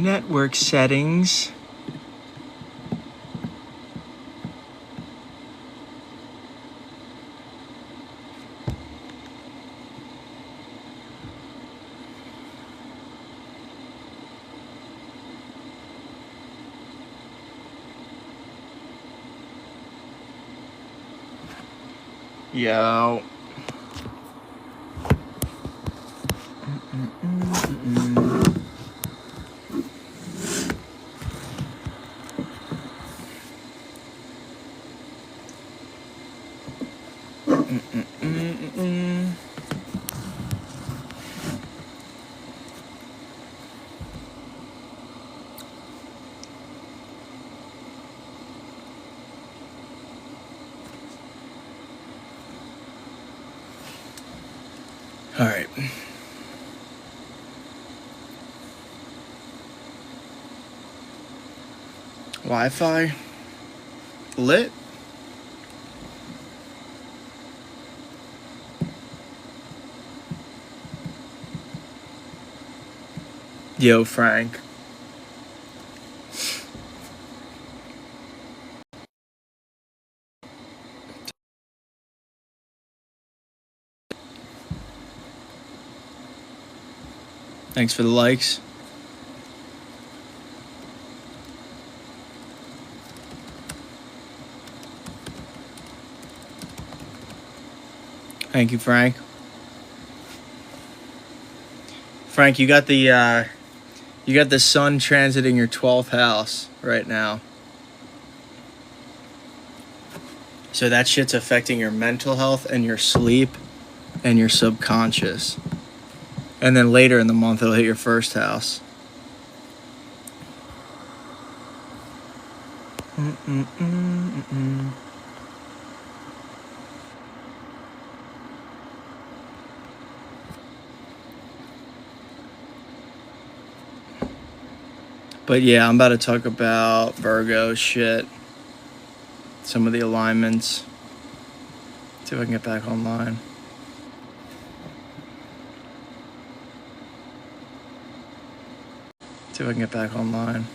Network settings. Yo. All right. Wi-Fi lit. Yo, Frank. Thanks for the likes. Thank you, Frank. Frank, you got the sun transiting your 12th house right now. So that shit's affecting your mental health and your sleep and your subconscious. And then later in the month, it'll hit your first house. But yeah, I'm about to talk about Virgo shit. Some of the alignments. See if I can get back online. See if I can get back online.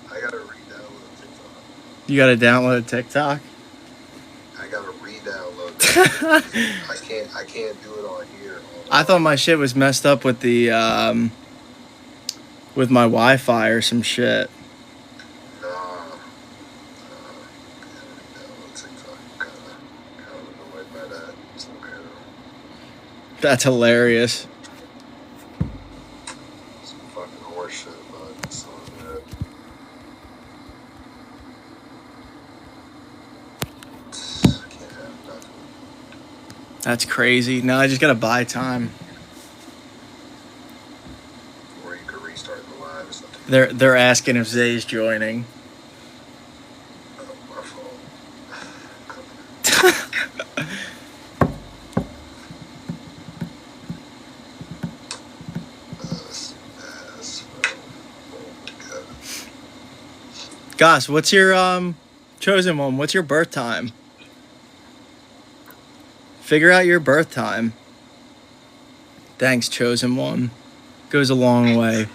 I gotta re-download TikTok. You gotta download TikTok? I gotta re-download TikTok. I can't do it on here. I thought my shit was messed up with the with my Wi-Fi or some shit. Nah. Re-download TikTok. Kinda annoyed by that. It's okay though. That's hilarious. Some fucking horse shit, but it's so good. Can't have nothing. That's crazy. Now I just gotta buy time. Or you could restart the live or something. They're asking if Zay's joining. Oh, my fault. Gosh, what's your chosen one? What's your birth time? Figure out your birth time. Thanks, chosen one. Goes a long way.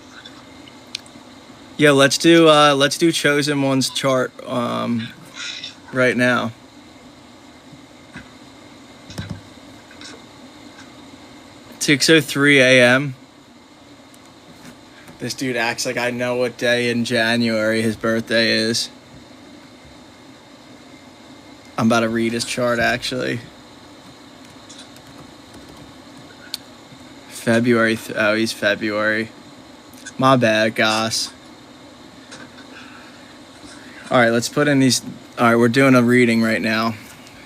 Yeah, let's do chosen one's chart right now. (6:03 a.m.) This dude acts like I know what day in January his birthday is. I'm about to read his chart, actually. February. Oh, he's February. My bad, Goss. All right, let's put in these. All right, we're doing a reading right now.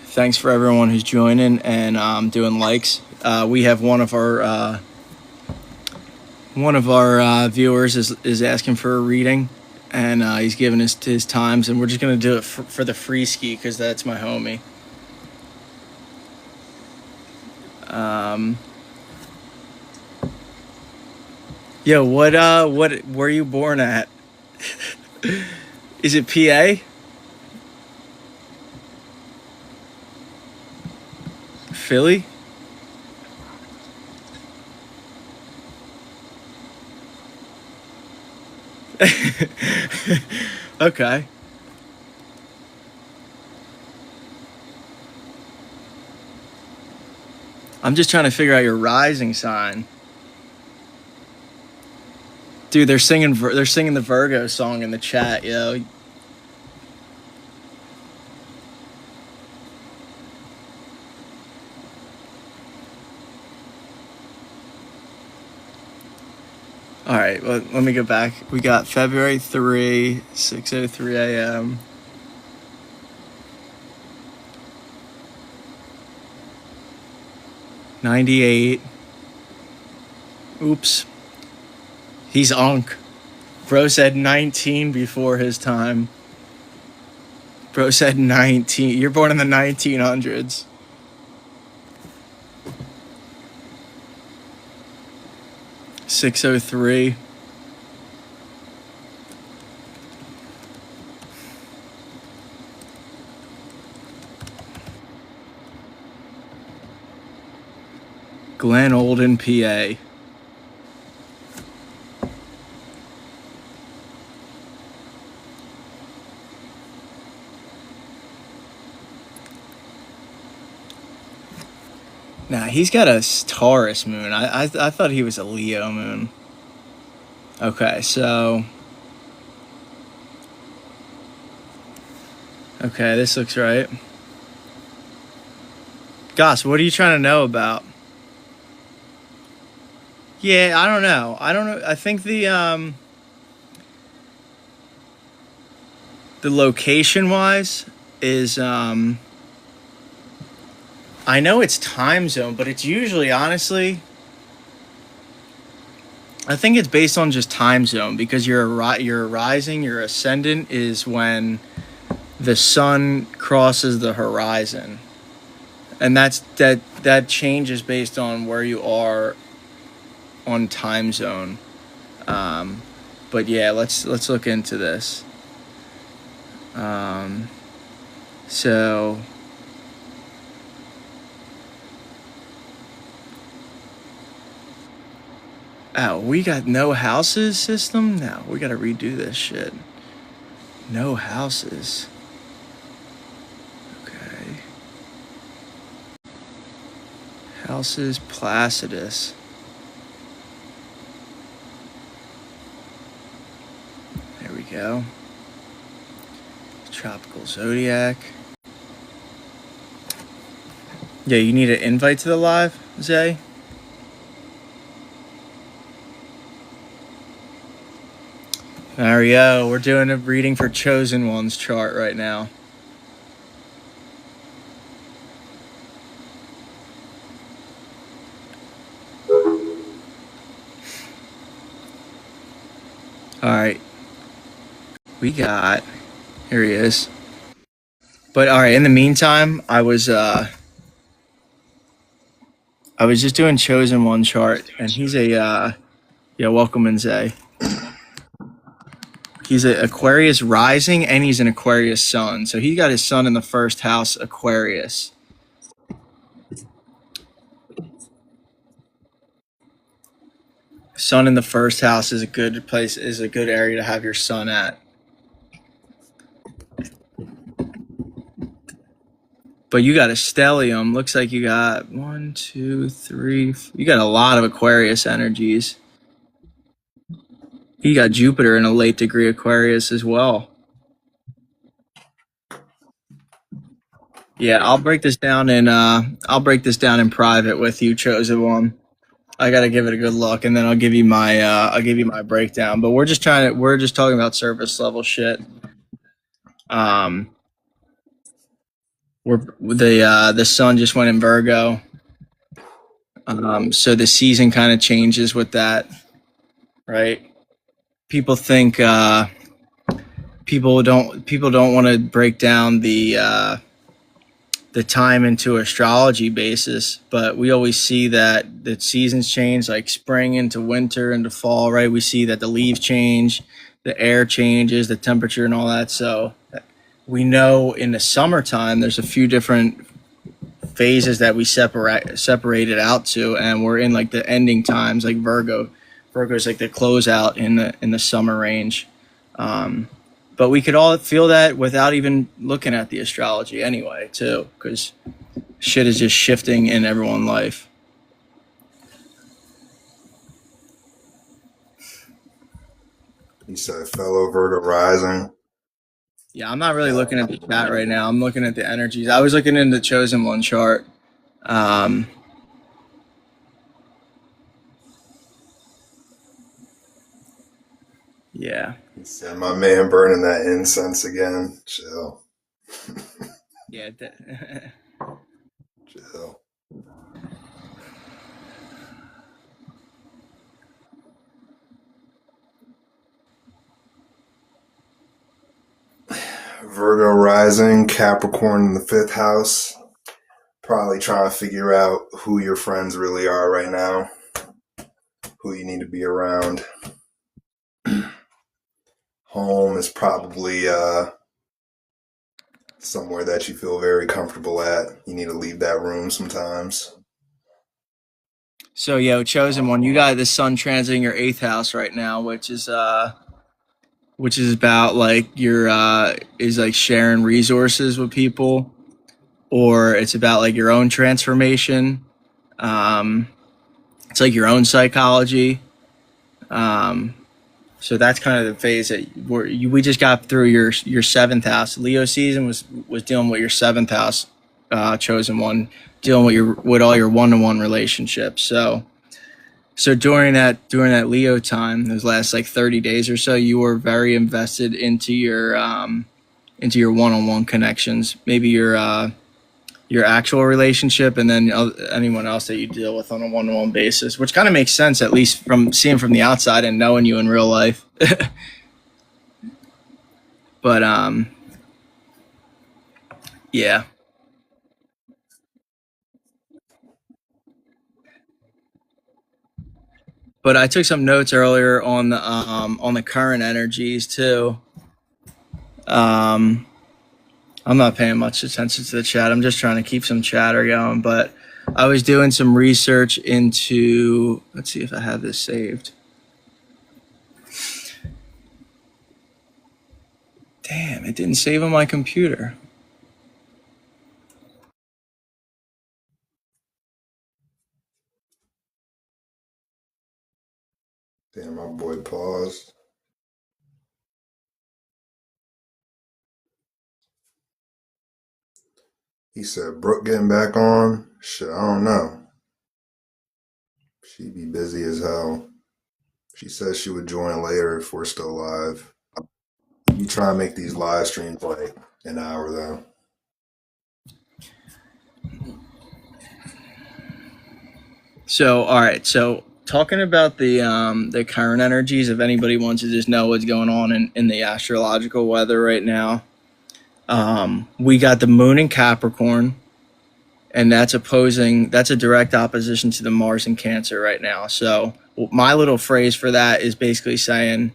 Thanks for everyone who's joining and doing likes. We have one of our viewers is asking for a reading, and he's giving us his times, and we're just gonna do it for the free ski because that's my homie. Yo, what were you born at? Is it PA? Philly? Okay. I'm just trying to figure out your rising sign. Dude, they're singing the Virgo song in the chat, yo. All right, well, let me go back. We got February 3, 6:03 a.m. '98. Oops. He's Unk. Bro said 19 before his time. Bro said 19. You're born in the 1900s. '603. Glen Olden, PA. Nah, he's got a Taurus moon. I thought he was a Leo moon. Okay, so okay, this looks right. Goss, what are you trying to know about? Yeah, I don't know. I don't know. I think the location wise is I know it's time zone, but it's usually honestly I think it's based on just time zone because your rising, your ascendant is when the sun crosses the horizon. And that changes based on where you are on time zone. But yeah, let's look into this. So oh, we got no houses system? No, we gotta redo this shit. No houses. Okay. Houses Placidus. There we go. Tropical Zodiac. Yeah, you need an invite to the live, Zay? Mario, we're doing a reading for Chosen One's chart right now. Alright. We got... Here he is. But alright, in the meantime, I was just doing Chosen One chart, and he's a, yeah, welcome in, Zay. He's an Aquarius rising, and he's an Aquarius sun. So he got his sun in the first house, Aquarius. Sun in the first house is a good place, is a good area to have your sun at. But you got a stellium. Looks like you got 1, 2, 3. You got a lot of Aquarius energies. You got Jupiter in a late degree Aquarius as well. Yeah, I'll break this down in private with you, Chosen One. I gotta give it a good look, and then I'll give you my breakdown. But we're just talking about surface level shit. The sun just went in Virgo. So the season kind of changes with that, right? People think people don't want to break down the the time into astrology basis, but we always see that the seasons change, like spring into winter into fall, right? We see that the leaves change, the air changes, the temperature and all that. So we know in the summertime there's a few different phases that we separated out to, and we're in like the ending times, like Virgo is like the closeout in the summer range. But we could all feel that without even looking at the astrology anyway, too, because shit is just shifting in everyone's life. He said, fellow Virgo rising. Yeah, I'm not really looking at the chat right now. I'm looking at the energies. I was looking in the chosen one chart. Um, yeah, He said, my man burning that incense again. Chill. yeah. Chill. Virgo rising, Capricorn in the 5th house. Probably trying to figure out who your friends really are right now, who you need to be around. Home is probably somewhere that you feel very comfortable at. You need to leave that room sometimes. So, yo, chosen one, you got the sun transiting your 8th house right now, which is about like your is like sharing resources with people, or it's about like your own transformation. Um, it's like your own psychology. Um, so that's kind of the phase that we just got through your 7th house. Leo season was dealing with your 7th house, chosen one, dealing with all your one-to-one relationships. So during that Leo time, those last like 30 days or so, you were very invested into your one-on-one connections, maybe your actual relationship, and then anyone else that you deal with on a one-on-one basis, which kind of makes sense, at least from seeing from the outside and knowing you in real life. But yeah. But I took some notes earlier on the current energies too. Um, I'm not paying much attention to the chat. I'm just trying to keep some chatter going. But I was doing some research into. Let's see if I have this saved. Damn, it didn't save on my computer. Damn, my boy paused. He said, Brooke getting back on? Shit, I don't know. She be busy as hell. She says she would join later if we're still live. You try and make these live streams like an hour though. So, all right. So, talking about the current energies, if anybody wants to just know what's going on in the astrological weather right now, we got the moon in Capricorn, and that's a direct opposition to the Mars in Cancer right now. So, my little phrase for that is basically saying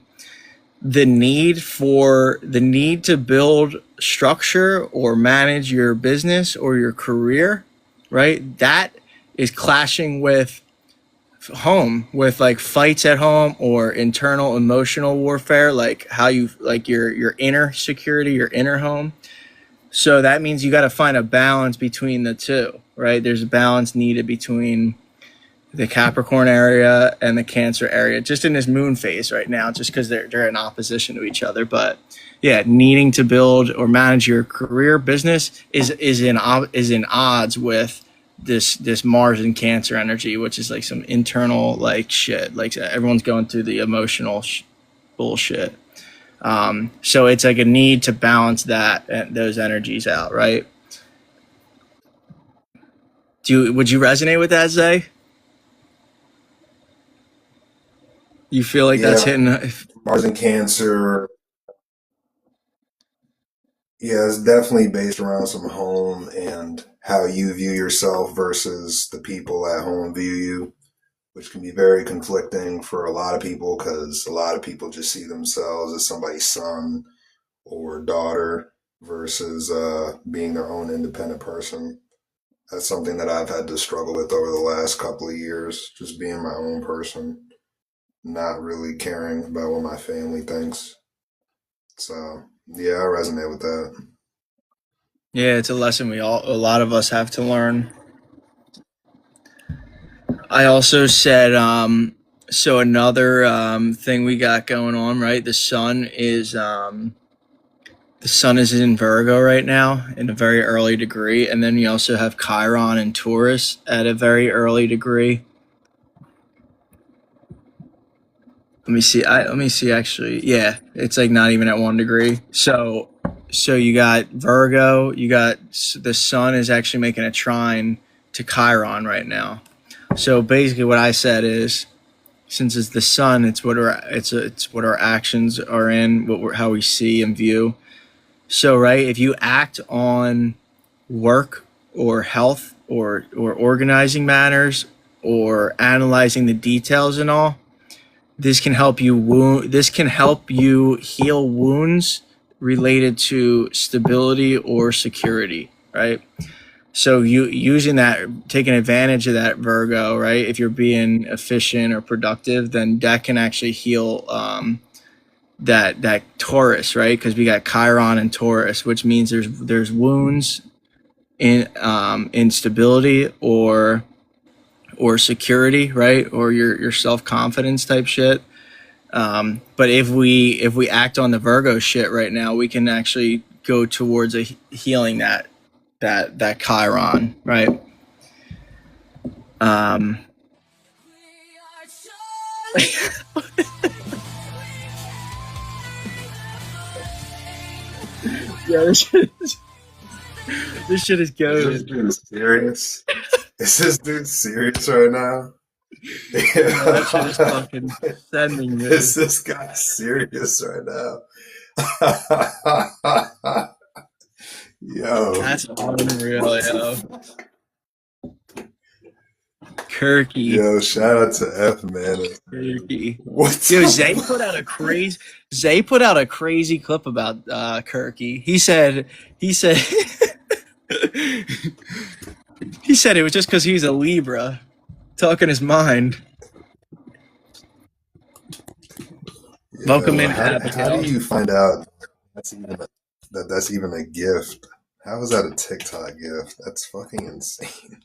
the need to build structure or manage your business or your career, right? That is clashing with home, with like fights at home or internal emotional warfare, like how you like your inner security, your inner home. So that means you got to find a balance between the two, right? There's a balance needed between the Capricorn area and the Cancer area, just in this moon phase right now, just because they're in opposition to each other. But yeah, needing to build or manage your career business is in odds with this Mars and Cancer energy, which is like some internal like shit. Like everyone's going through the emotional bullshit. So it's like a need to balance those energies out, right? Would you resonate with that, Zay? You feel like that's Yeah, hitting? Mars and Cancer. Yeah, it's definitely based around some home and how you view yourself versus the people at home view you, which can be very conflicting for a lot of people because a lot of people just see themselves as somebody's son or daughter versus being their own independent person. That's something that I've had to struggle with over the last couple of years, just being my own person, not really caring about what my family thinks. So, yeah, I resonate with that. Yeah, it's a lesson a lot of us have to learn. I also said, so another thing we got going on, right? The sun is in Virgo right now in a very early degree, and then you also have Chiron and Taurus at a very early degree. Let me see. Actually, yeah, it's like not even at 1 degree. So you got Virgo. You got the sun is actually making a trine to Chiron right now. So basically, what I said is, since it's the sun, it's what our actions are in, how we see and view. So right, if you act on work or health or organizing matters or analyzing the details and all, this can help you heal wounds related to stability or security, right? So you using that, taking advantage of that, Virgo, right? If you're being efficient or productive, then that can actually heal that Taurus, right? Because we got Chiron and Taurus, which means there's wounds in instability or security, right? Or your self confidence type shit. But if we act on the Virgo shit right now, we can actually go towards healing that Chiron, right? Um, yeah, this shit is Is this goaded. dude serious? Is this dude serious right now? Yeah, that shit is fucking sending me. Is this guy serious right now? Yo, That's unreal, yo. Kirky. yo, shout out to F man. Kirky. What Yo, the Zay put out a crazy clip about Kirky. He said he said it was just because he's a Libra, talking his mind. Welcome Yo, in, how do Abigail. you find out that's even a gift? How is that a TikTok gift? That's fucking insane.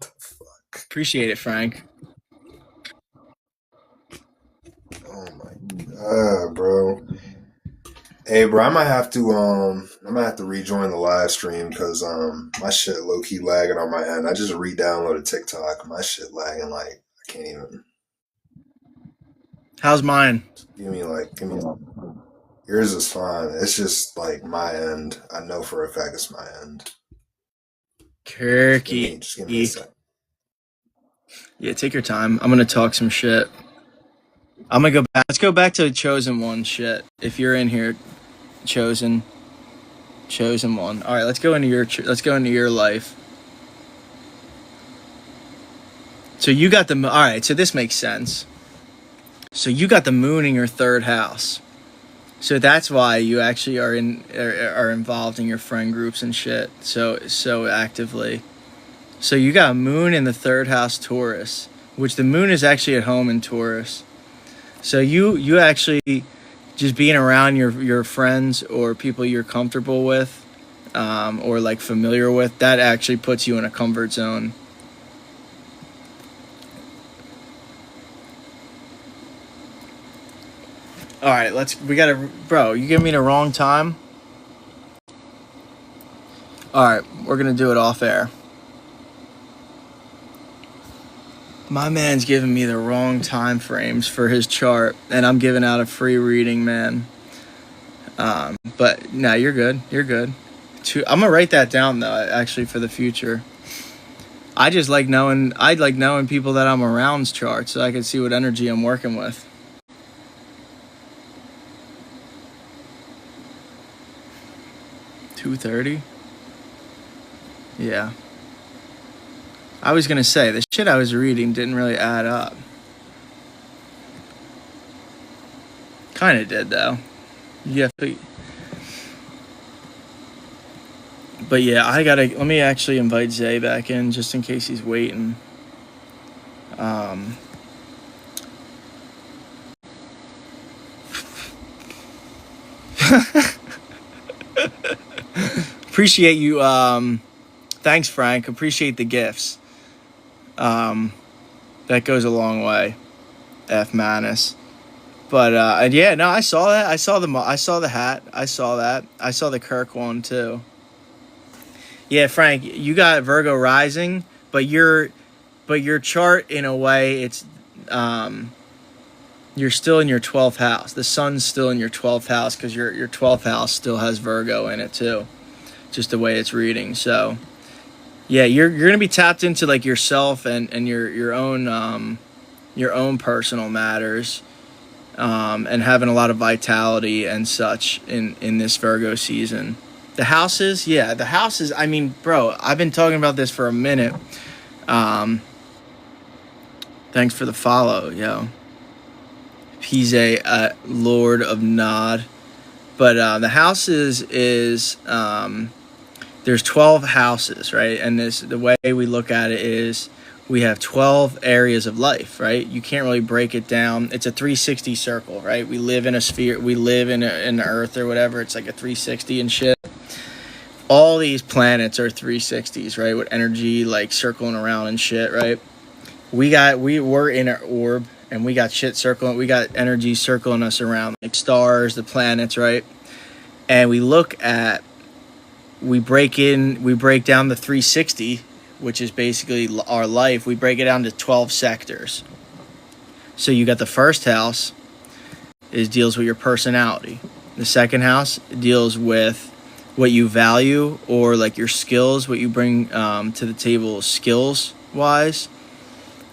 Fuck. Appreciate it, Frank. Oh my god, bro. Hey, bro, I might have to rejoin the live stream because my shit low key lagging on my end. I just re-downloaded TikTok. My shit lagging like I can't even. How's mine? Give me. Yours is fine. It's just like my end. I know for a fact it's my end. Kirky. Just give me a sec. Yeah, take your time. I'm gonna talk some shit. I'm gonna go back. Let's go back to chosen one shit. If you're in here, chosen one. All right, let's go into your life. So you got all right. So this makes sense. So you got the moon in your third house. So that's why you actually are involved in your friend groups and shit so actively. So you got a moon in the third house Taurus, which the moon is actually at home in Taurus. So you actually just being around your friends or people you're comfortable with, or like familiar with, that actually puts you in a comfort zone. All right, bro, you give me the wrong time. All right, we're gonna do it off air. My man's giving me the wrong time frames for his chart, and I'm giving out a free reading, man. But no, you're good. You're good. I'm gonna write that down though, actually, for the future. I like knowing people that I'm around's charts so I can see what energy I'm working with. 2:30. Yeah. I was gonna say the shit I was reading didn't really add up. Kind of did though. Yeah. But yeah, let me actually invite Zay back in just in case he's waiting. Appreciate you. Thanks, Frank. Appreciate the gifts. That goes a long way. F Manus. But and yeah, no, I saw that. I saw the hat. I saw that. I saw the Kirk one too. Yeah, Frank, you got Virgo rising, but your chart in a way it's you're still in your 12th house. The sun's still in your 12th house because your 12th house still has Virgo in it too. Just the way it's reading. So yeah, you're gonna be tapped into like yourself and your own personal matters. And having a lot of vitality and such in this Virgo season. The houses, I mean, bro, I've been talking about this for a minute. Thanks for the follow, yo. He's a Lord of Nod. But the houses is there's 12 houses, right? And the way we look at it is we have 12 areas of life, right? You can't really break it down. It's a 360 circle, right? We live in a sphere. We live in the Earth or whatever. It's like a 360 and shit. All these planets are 360s, right? With energy like circling around and shit, right? We're in an orb and we got shit circling. We got energy circling us around, like stars, the planets, right? And we break down the 360, which is basically our life. We break it down to 12 sectors. So you got the first house deals with your personality. The second house deals with what you value or like your skills, what you bring to the table skills wise.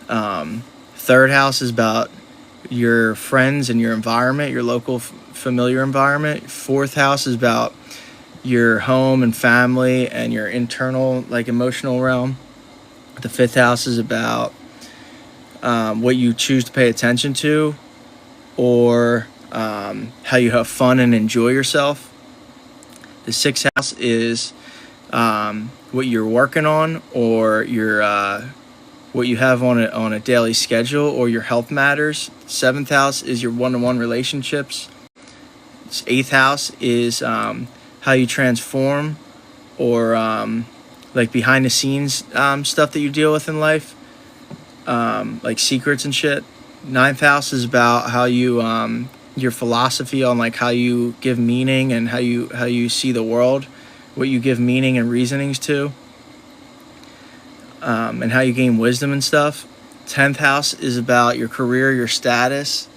Third house is about your friends and your environment, your local familiar environment. Fourth house is about your home and family and your internal like emotional realm. The fifth house is about what you choose to pay attention to or how you have fun and enjoy yourself. The sixth house is what you're working on or what you have on a daily schedule or your health matters. Seventh house is your one-to-one relationships. Eighth house is how you transform or like behind the scenes stuff that you deal with in life, like secrets and shit. Ninth house is about how you your philosophy on like how you give meaning and how you see the world, what you give meaning and reasonings to, and how you gain wisdom and stuff. 10th house is about your career, your status.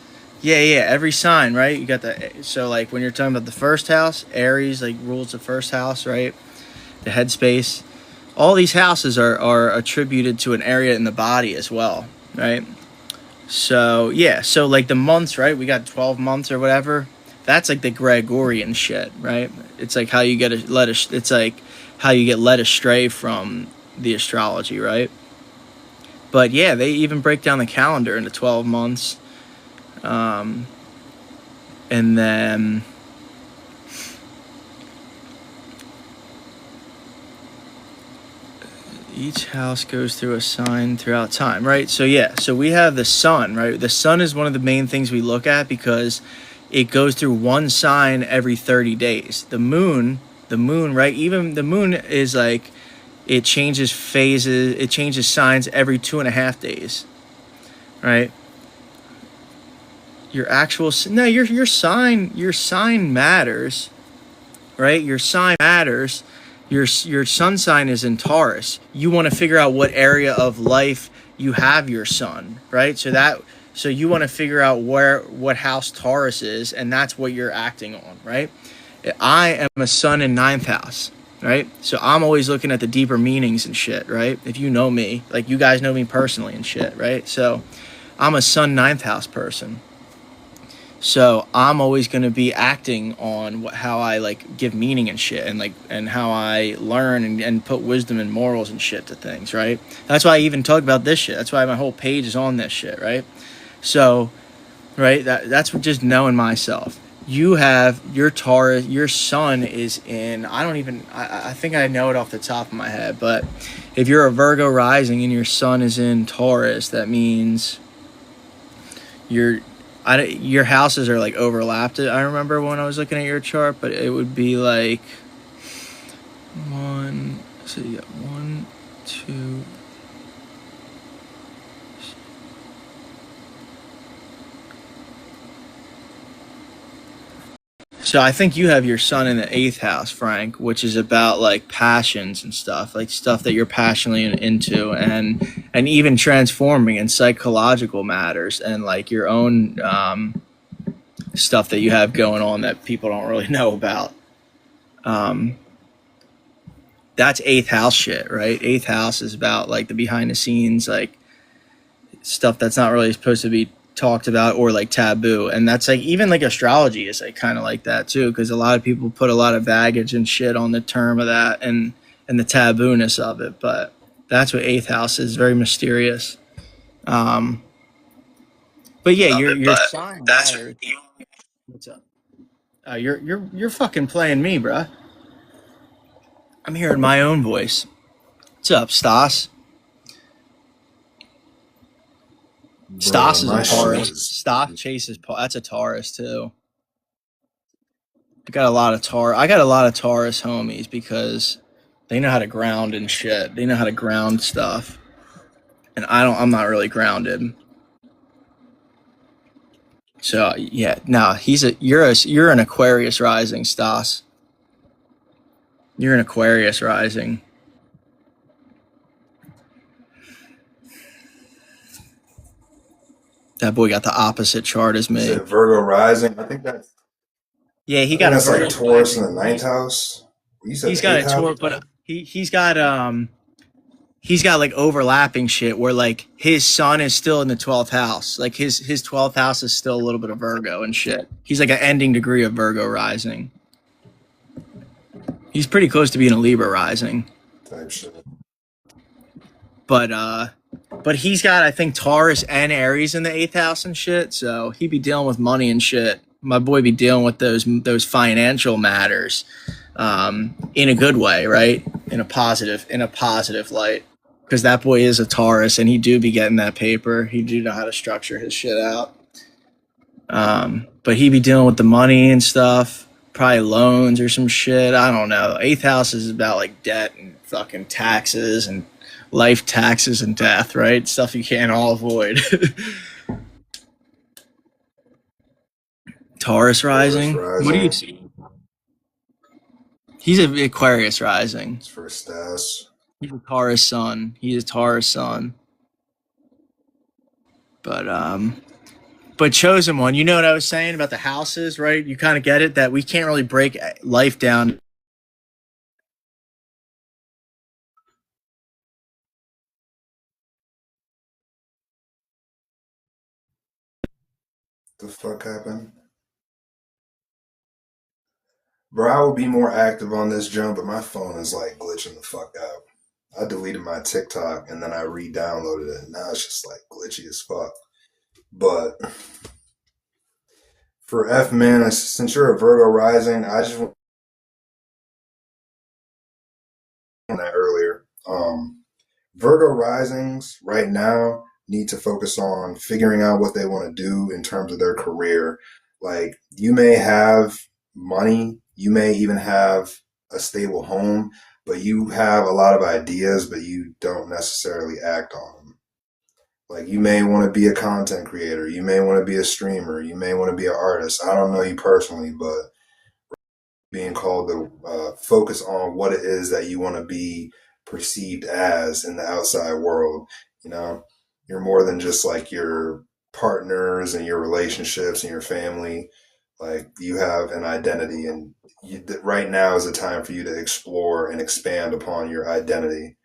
Yeah, every sign, right? You got so like when you're talking about the first house, Aries like rules the first house, right? The headspace. All these houses are attributed to an area in the body as well, right? So yeah, so like the months, right? We got 12 months or whatever. That's like the Gregorian shit, right? It's like how you get it's like how you get led astray from the astrology, right? But yeah, they even break down the calendar into 12 months. And then each house goes through a sign throughout time, right? So yeah, so we have the sun, right? The sun is one of the main things we look at because it goes through one sign every 30 days. The moon, right? Even the moon is like, it changes phases, it changes signs every 2.5 days, right? Your sign matters, right? Your sign matters. Your sun sign is in Taurus. You want to figure out what area of life you have your sun, right? So you want to figure out what house Taurus is, and that's what you're acting on, right? I am a sun in 9th house, right? So I'm always looking at the deeper meanings and shit, right? If you know me, like you guys know me personally and shit, right? So I'm a sun 9th house person. So I'm always going to be acting on how I like give meaning and shit, and like and how I learn and put wisdom and morals and shit to things, right? That's why I even talk about this shit. That's why my whole page is on this shit, right? So, right, that's just knowing myself. You have your Taurus, your sun is in, I don't even, I think I know it off the top of my head, but if you're a Virgo rising and your sun is in Taurus, that means your your houses are like overlapped. I remember when I was looking at your chart, but it would be like one. So you got one, two. So I think you have your sun in the eighth house, Frank, which is about like passions and stuff, like stuff that you're passionately into, and even transforming and psychological matters, and like your own stuff that you have going on that people don't really know about. Um, that's eighth house shit, right? Eighth house is about like the behind the scenes, like stuff that's not really supposed to be talked about or like taboo. And that's like even like astrology is like kind of like that too, because a lot of people put a lot of baggage and shit on the term of that and the taboo-ness of it. But that's what eighth house is, very mysterious. Um, but yeah, your sign matters. What's up? You're fucking playing me, bruh. I'm hearing my own voice. What's up, Stas? Bro, Stas is a my shit Taurus. is Stas chases Paul. That's a Taurus too. I got a lot of Taurus homies because they know how to ground and shit. They know how to ground stuff, and I'm not really grounded. So yeah, no, you're an Aquarius rising, Stas. You're an Aquarius rising. That boy got the opposite chart as you me. said Virgo rising. Yeah, I he think got a that's like Virgo Taurus in rising. the ninth house. You said He's the got eighth a house? tour, but he's got like overlapping shit where like his sun is still in the 12th house. Like his 12th house is still a little bit of Virgo and shit. He's like an ending degree of Virgo rising. He's pretty close to being a Libra rising. Type shit. But he's got I think Taurus and Aries in the 8th house and shit, so he be dealing with money and shit. My boy be dealing with those financial matters in a good way, right? In a positive light. Because that boy is a Taurus, and he do be getting that paper. He do know how to structure his shit out. But he be dealing with the money and stuff, probably loans or some shit. I don't know. Eighth house is about like debt and fucking taxes and life taxes and death, right? Stuff you can't all avoid. Taurus rising. What do you Rising. see? He's an Aquarius rising. It's for Stas. He's a Taurus sun. He's a Taurus sun. But chosen one, you know what I was saying about the houses, right? You kind of get it that we can't really break life down. The fuck happened? Bro, I would be more active on this jump, but my phone is like glitching the fuck out. I deleted my TikTok and then I re-downloaded it. And now it's just like glitchy as fuck. But for F man, since you're a Virgo rising, I just want that earlier. Virgo risings right now need to focus on figuring out what they want to do in terms of their career. Like you may have money, you may even have a stable home, but you have a lot of ideas, but you don't necessarily act on them. Like you may want to be a content creator, you may want to be a streamer, you may want to be an artist. I don't know you personally, but being called to focus on what it is that you want to be perceived as in the outside world. You know, you're more than just like your partners and your relationships and your family. Like you have an identity, and right now is the time for you to explore and expand upon your identity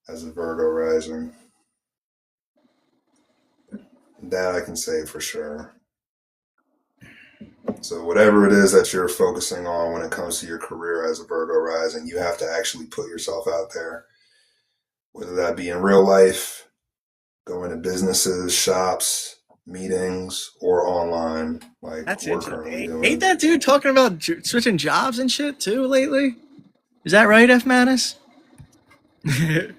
as a Virgo rising. That I can say for sure. So whatever it is that you're focusing on when it comes to your career as a Virgo rising, you have to actually put yourself out there, whether that be in real life, going to businesses, shops, meetings, or online, like That's we're interesting. currently Ain't doing. that dude talking about switching jobs and shit too lately? Is that right, F Manus?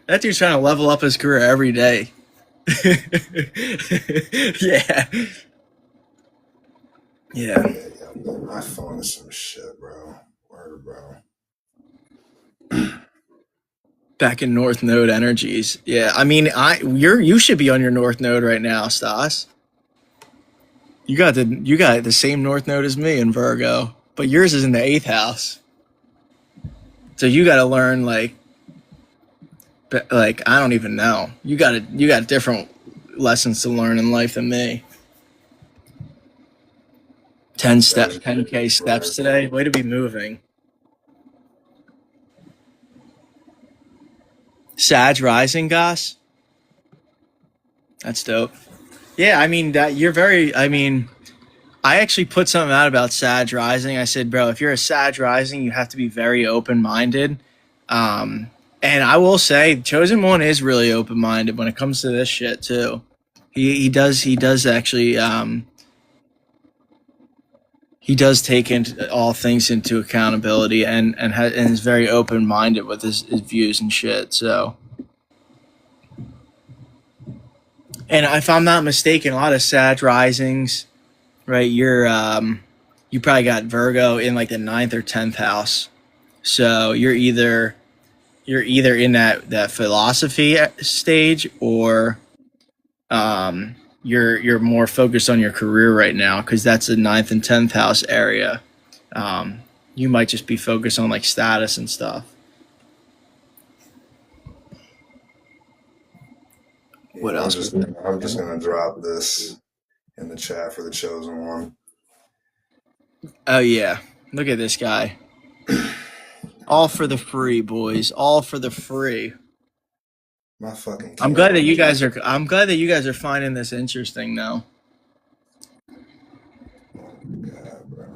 That dude's trying to level up his career every day. Yeah. Yeah. Yeah, yeah, man, my phone is some shit, bro. Word, bro. Back in North Node energies. Yeah. I mean, you should be on your North Node right now, Stas. You got the same North Node as me in Virgo, but yours is in the eighth house. So you got to learn like I don't even know. You got different lessons to learn in life than me. 10K steps Right. today. Way to be moving. Sag rising, Goss. That's dope. Yeah, I mean that you're very. I mean, I actually put something out about Sag rising. I said, bro, if you're a Sag rising, you have to be very open minded. Um, and I will say, Chosen One is really open minded when it comes to this shit too. He does actually he does take into all things into accountability and is very open minded with his views and shit. So, and if I'm not mistaken, a lot of Sag risings, right? You probably got Virgo in like the ninth or 10th house. So you're either in that philosophy stage or you're more focused on your career right now because that's the ninth and 10th house area. You might just be focused on like status and stuff. What Yeah, else? I'm just gonna drop this in the chat for the chosen one. Oh yeah, look at this guy. All for the free, boys. All for the free. My fucking I'm glad that camera. you guys are. I'm glad that you guys are finding this interesting, though. Oh my god, bro.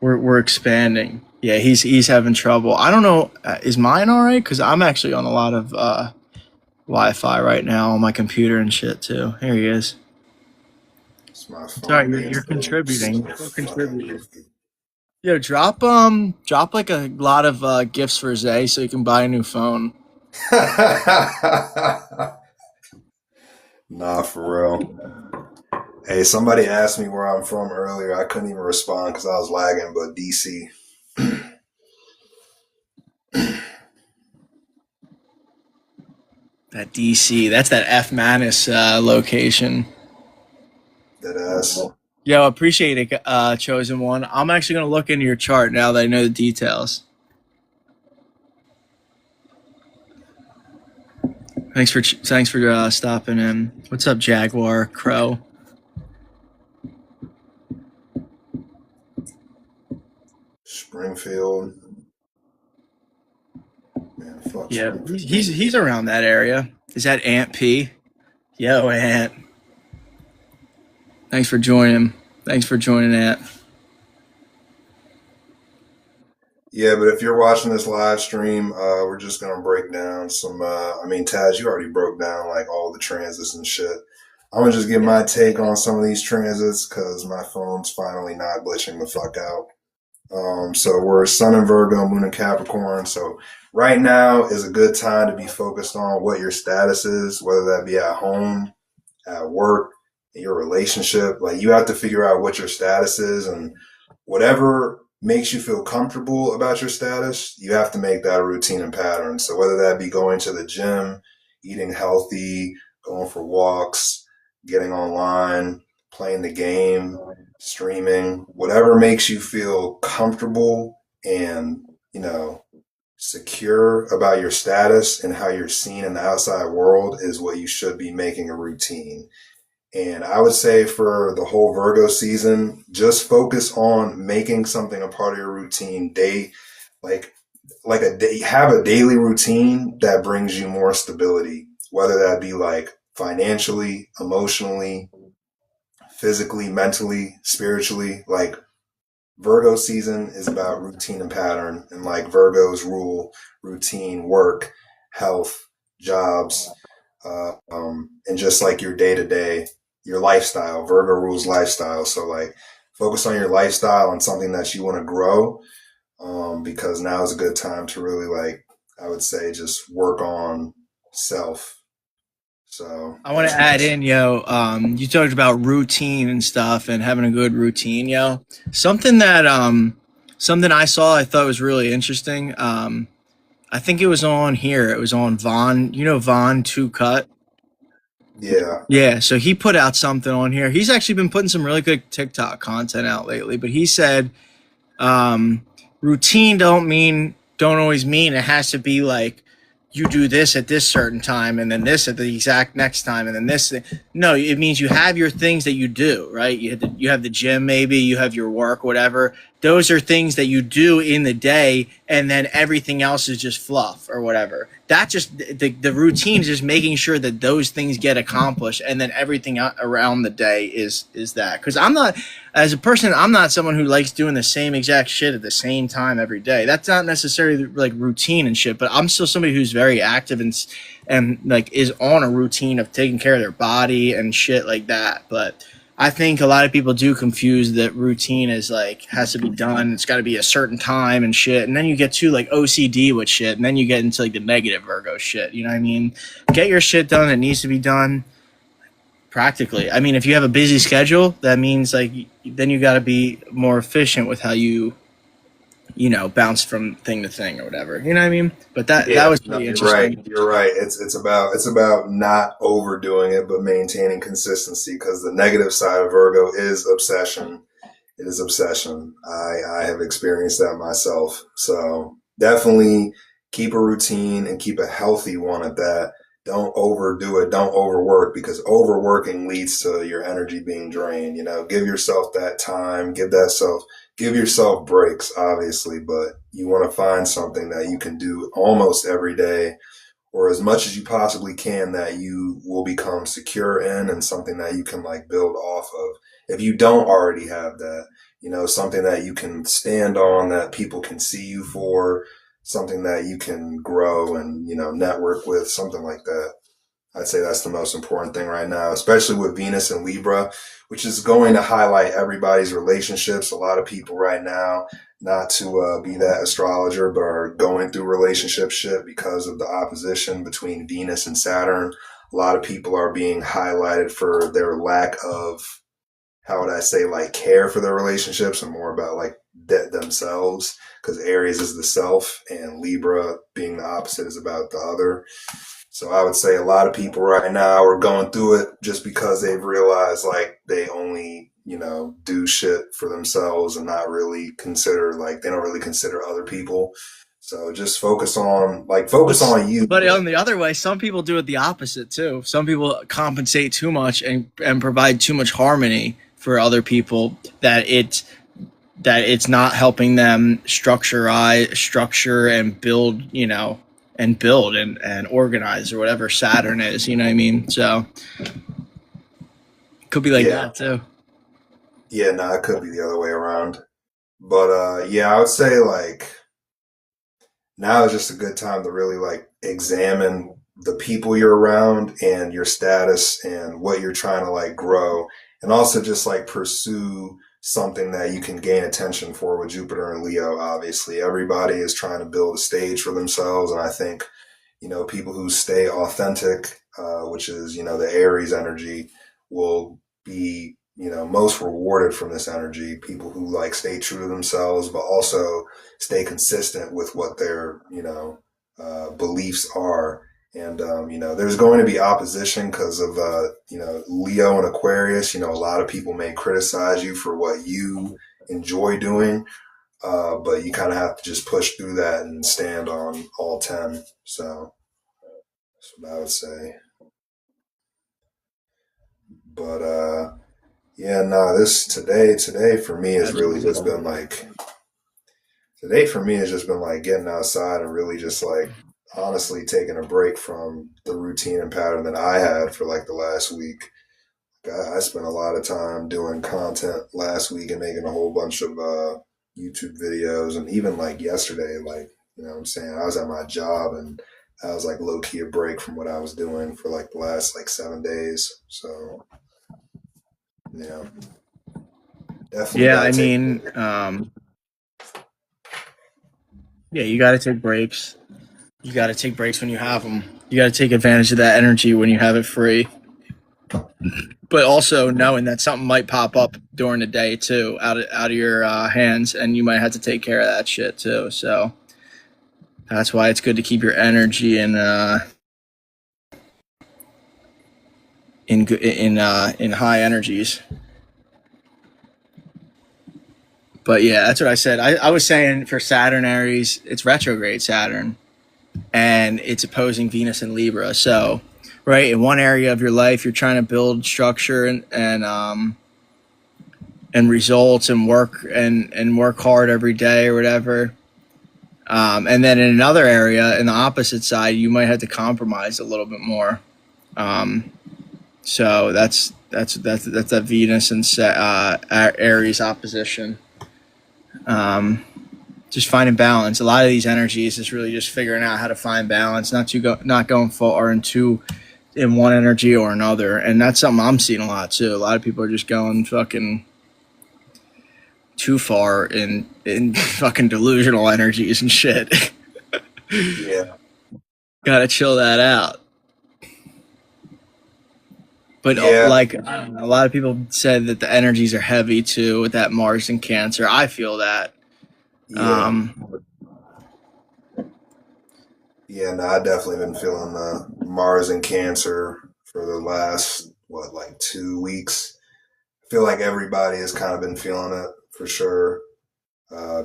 We're expanding. Yeah, he's having trouble. I don't know. Is mine all right? Because I'm actually on a lot of Wi-Fi right now on my computer and shit too. Here he is. It's my Sorry, phone you're, being you're contributing. You're so still fucking contributing. goofy. Yo, drop like a lot of gifts for Zay so he can buy a new phone. Nah, for real. Hey, somebody asked me where I'm from earlier. I couldn't even respond because I was lagging, but DC. That DC, that's that F Manus location. That ass. Yo, appreciate it, chosen one. I'm actually gonna look into your chart now that I know the details. Thanks for stopping in. What's up, Jaguar Crow? Springfield. Man, fuck Yeah, Springfield. he's around that area. Is that Ant P? Yo, Ant. Thanks for joining. Thanks for joining, Ant. Yeah, but if you're watching this live stream, we're just gonna break down some. I mean, Taz, you already broke down like all the transits and shit. I'm gonna just give my take on some of these transits because my phone's finally not glitching the fuck out. So we're Sun in Virgo, Moon in Capricorn. So right now is a good time to be focused on what your status is, whether that be at home, at work, in your relationship. Like you have to figure out what your status is and whatever makes you feel comfortable about your status, you have to make that a routine and pattern. So whether that be going to the gym, eating healthy, going for walks, getting online, playing the game, streaming, whatever makes you feel comfortable and, you know, secure about your status and how you're seen in the outside world is what you should be making a routine. And I would say for the whole Virgo season, just focus on making something a part of your routine day, like like a day, have a daily routine that brings you more stability, whether that be like financially, emotionally, physically, mentally, spiritually. Like Virgo season is about routine and pattern, and like Virgos rule routine, work, health, jobs, and just like your day to day, your lifestyle. Virgo rules lifestyle, so like focus on your lifestyle and something that you want to grow, because now is a good time to really like, I would say, just work on self. So I want to add in, yo. You talked about routine and stuff, and having a good routine, yo. Something that something I saw I thought was really interesting. I think it was on here. It was on Vaughn. You know Vaughn Two Cut. yeah, Yeah, so he put out something on here. He's actually been putting some really good TikTok content out lately. But he said um, routine don't always mean it has to be like you do this at this certain time and then this at the exact next time and then this. No, it means you have your things that you do, right? You have the gym, maybe you have your work, whatever. Those are things that you do in the day, and then everything else is just fluff or whatever. That just the routine is just making sure that those things get accomplished, and then everything around the day is that. Because I'm not, as a person, I'm not someone who likes doing the same exact shit at the same time every day. That's not necessarily like routine and shit, but I'm still somebody who's very active and like is on a routine of taking care of their body and shit like that. But I think a lot of people do confuse that routine is like has to be done. It's got to be a certain time and shit. And then you get to like OCD with shit, and then you get into like the negative Virgo shit. You know what I mean? Get your shit done that needs to be done practically. I mean, if you have a busy schedule, that means like then you got to be more efficient with how you bounce from thing to thing or whatever. You know what I mean? But that yeah, was no, pretty you're right. interesting. You're right. It's about not overdoing it, but maintaining consistency. Because the negative side of Virgo is obsession. It is obsession. I have experienced that myself. So definitely keep a routine and keep a healthy one at that. Don't overdo it. Don't overwork, because overworking leads to your energy being drained. Give yourself that time. Give yourself breaks, obviously, but you want to find something that you can do almost every day, or as much as you possibly can, that you will become secure in, and something that you can like build off of. If you don't already have that, something that you can stand on, that people can see you for, something that you can grow and, network with, something like that. I'd say that's the most important thing right now, especially with Venus and Libra, which is going to highlight everybody's relationships. A lot of people right now, not to be that astrologer, but are going through relationship shit because of the opposition between Venus and Saturn. A lot of people are being highlighted for their lack of, how would I say, like care for their relationships, and more about like themselves, because Aries is the self and Libra, being the opposite, is about the other. So I would say a lot of people right now are going through it just because they've realized like they only, do shit for themselves and not really consider, like, they don't really consider other people. So just focus But on you. but on the other way, some people do it the opposite too. Some people compensate too much and provide too much harmony for other people that it's not helping them structure and build, and organize or whatever Saturn is. You know what I mean? So could be like Yeah. that too. Yeah, no, it could be the other way around. But yeah, I would say like now is just a good time to really like examine the people you're around and your status and what you're trying to like grow, and also just like pursue something that you can gain attention for. With Jupiter and Leo, obviously everybody is trying to build a stage for themselves, and I think people who stay authentic, which is the Aries energy, will be most rewarded from this energy. People who like stay true to themselves, but also stay consistent with what their beliefs are. And there's going to be opposition because of Leo and Aquarius. A lot of people may criticize you for what you enjoy doing, but you kind of have to just push through that and stand on all 10. So that's what I would say. But yeah, no, this today for me has really just been like today for me has just been like getting outside and really just like honestly taking a break from the routine and pattern that I had for like the last week. I spent a lot of time doing content last week and making a whole bunch of YouTube videos, and even like yesterday, like you know what I'm saying, I was at my job and I was like low key a break from what I was doing for like the last like 7 days. So yeah, definitely Yeah, I gotta take. mean, yeah, you got to take breaks. You got to take breaks when you have them. You got to take advantage of that energy when you have it free. But also knowing that something might pop up during the day too, out of your hands, and you might have to take care of that shit too. So that's why it's good to keep your energy in high energies. But yeah, that's what I said. I was saying for Saturn Aries, it's retrograde Saturn, and it's opposing Venus and Libra. So, right in one area of your life, you're trying to build structure and results and work hard every day or whatever. And then in another area, in the opposite side, you might have to compromise a little bit more. So that's that Venus and Aries opposition. Just finding balance. A lot of these energies is really just figuring out how to find balance, not going far in one energy or another. And that's something I'm seeing a lot too. A lot of people are just going fucking too far in fucking delusional energies and shit. Yeah, Gotta chill that out. But yeah, like I don't know, a lot of people said that the energies are heavy too with that Mars and Cancer. I feel that. yeah, Um, yeah. No, I definitely been feeling the Mars and Cancer for the last what like 2 weeks. I feel like everybody has kind of been feeling it for sure.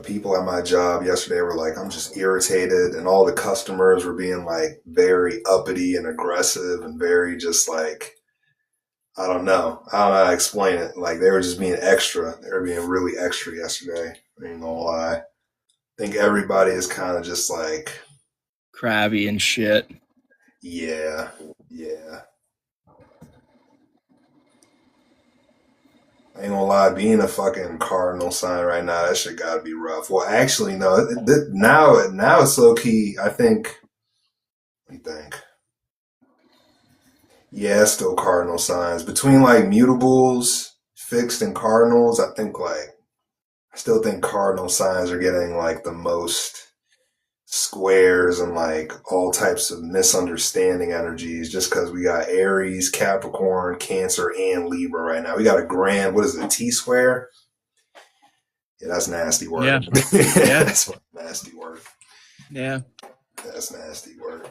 People at my job yesterday were like, I'm just irritated. And all the customers were being like very uppity and aggressive and very just like, I don't know. I don't know how to explain it. Like they were just being extra. They were being really extra yesterday. I ain't gonna lie. I think everybody is kind of just like, Crabby and shit. yeah, yeah. I ain't gonna lie, being a fucking cardinal sign right now, that shit gotta be rough. Well, actually, no. Now it's low key. I think. Let me think. Yeah, it's still cardinal signs. Between like mutables, fixed, and cardinals, I think like I still think cardinal signs are getting like the most squares and like all types of misunderstanding energies just because we got Aries, Capricorn, Cancer, and Libra right now. We got a grand, what is it, T square? Yeah, that's nasty work. Yeah. Yeah. That's nasty work. Yeah. That's nasty work.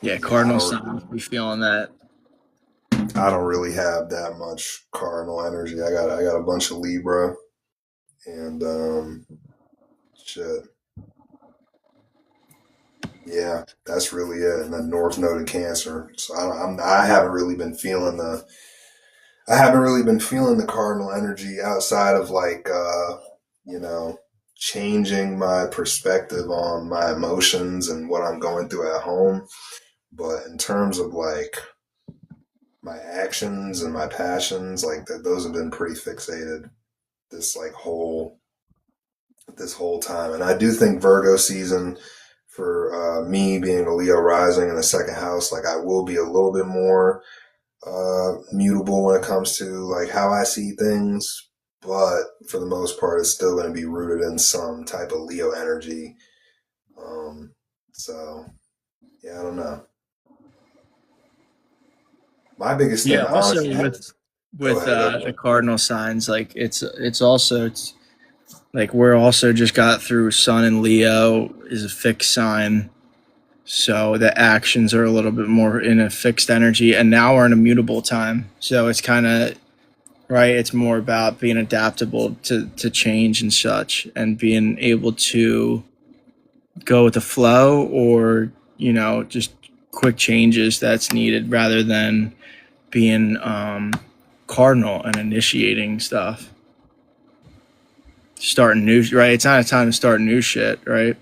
Yeah, Yeah, Cardinal signs be feeling that. I don't really have that much cardinal energy. I got a bunch of Libra and shit. Yeah, that's really it. And then North Node of Cancer. So I haven't really been feeling the cardinal energy outside of like you know, changing my perspective on my emotions and what I'm going through at home. But in terms of like my actions and my passions, like that, those have been pretty fixated this like whole time. And I do think Virgo season for me being a Leo rising in the second house, like I will be a little bit more mutable when it comes to like how I see things. But for the most part, it's still going to be rooted in some type of Leo energy. So yeah, I don't know. My biggest thing, Yeah, also honestly, go with ahead. the cardinal signs, like it's like we're also just got through Sun and Leo is a fixed sign. So the actions are a little bit more in a fixed energy, and now we're in a mutable time. So it's kind of right. It's more about being adaptable to change and such, and being able to go with the flow, or just quick changes that's needed, rather than being cardinal and initiating stuff, starting new. Right, it's not a time to start new shit. Right,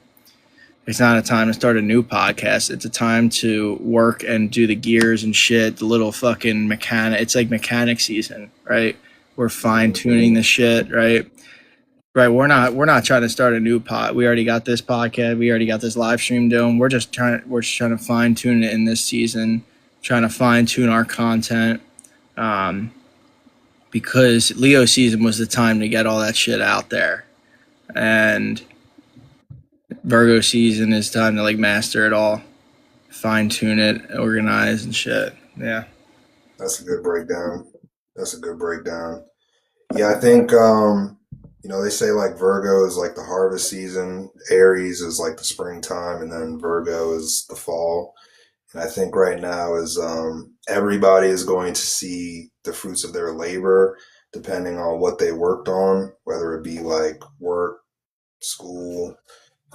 It's not a time to start a new podcast. It's a time to work and do the gears and shit, the little fucking mechanic. It's like mechanic season, right? We're fine tuning the shit, right? Right. We're not trying to start a new pod. We already got this podcast. We already got this live stream doing. We're just trying to fine tune it in this season, trying to fine tune our content. Because Leo season was the time to get all that shit out there. And Virgo season is time to like master it all, fine tune it, organize and shit. Yeah. That's a good breakdown. Yeah, I think they say like Virgo is like the harvest season, Aries is like the springtime, and then Virgo is the fall. And I think right now is everybody is going to see the fruits of their labor depending on what they worked on, whether it be like work, school,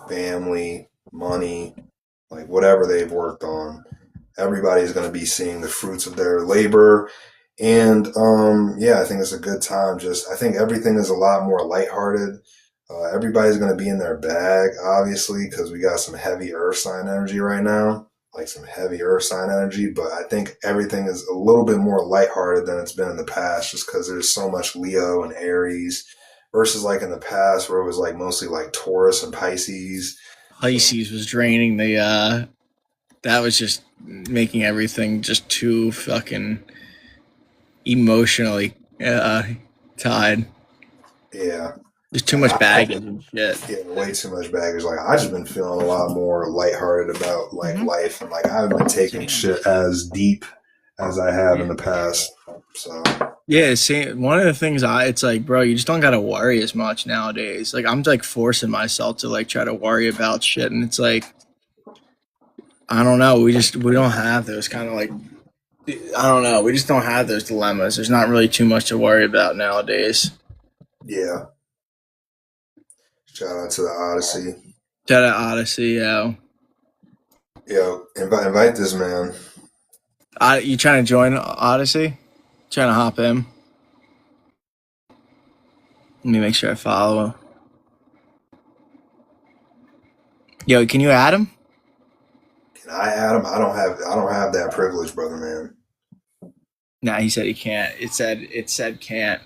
family, money, like whatever they've worked on. Everybody's going to be seeing the fruits of their labor. And I think it's a good time. I think everything is a lot more lighthearted. Everybody's going to be in their bag, obviously, because we got some heavy earth sign energy right now, but I think everything is a little bit more lighthearted than it's been in the past, just because there's so much Leo and Aries versus like in the past where it was like mostly like Taurus and Pisces. Pisces was draining the that was just making everything just too fucking emotionally tied. Yeah. There's too much baggage and shit. Yeah, way too much baggage. Like I just been feeling a lot more lighthearted about like life, and like I haven't been taking shit as deep as I have in the past. So yeah, see, one of the things it's like, bro, you just don't gotta worry as much nowadays. Like I'm like forcing myself to like try to worry about shit, and it's like, I don't know. We don't have those kind of like, I don't know. We just don't have those dilemmas. There's not really too much to worry about nowadays. Yeah. Shout out to the Odyssey. Shout out Odyssey, yo. Yo, invite this man. You trying to join Odyssey? Trying to hop in? Let me make sure I follow. Yo, can you add him? Can I add him? I don't have that privilege, brother man. Nah, he said he can't. It said can't.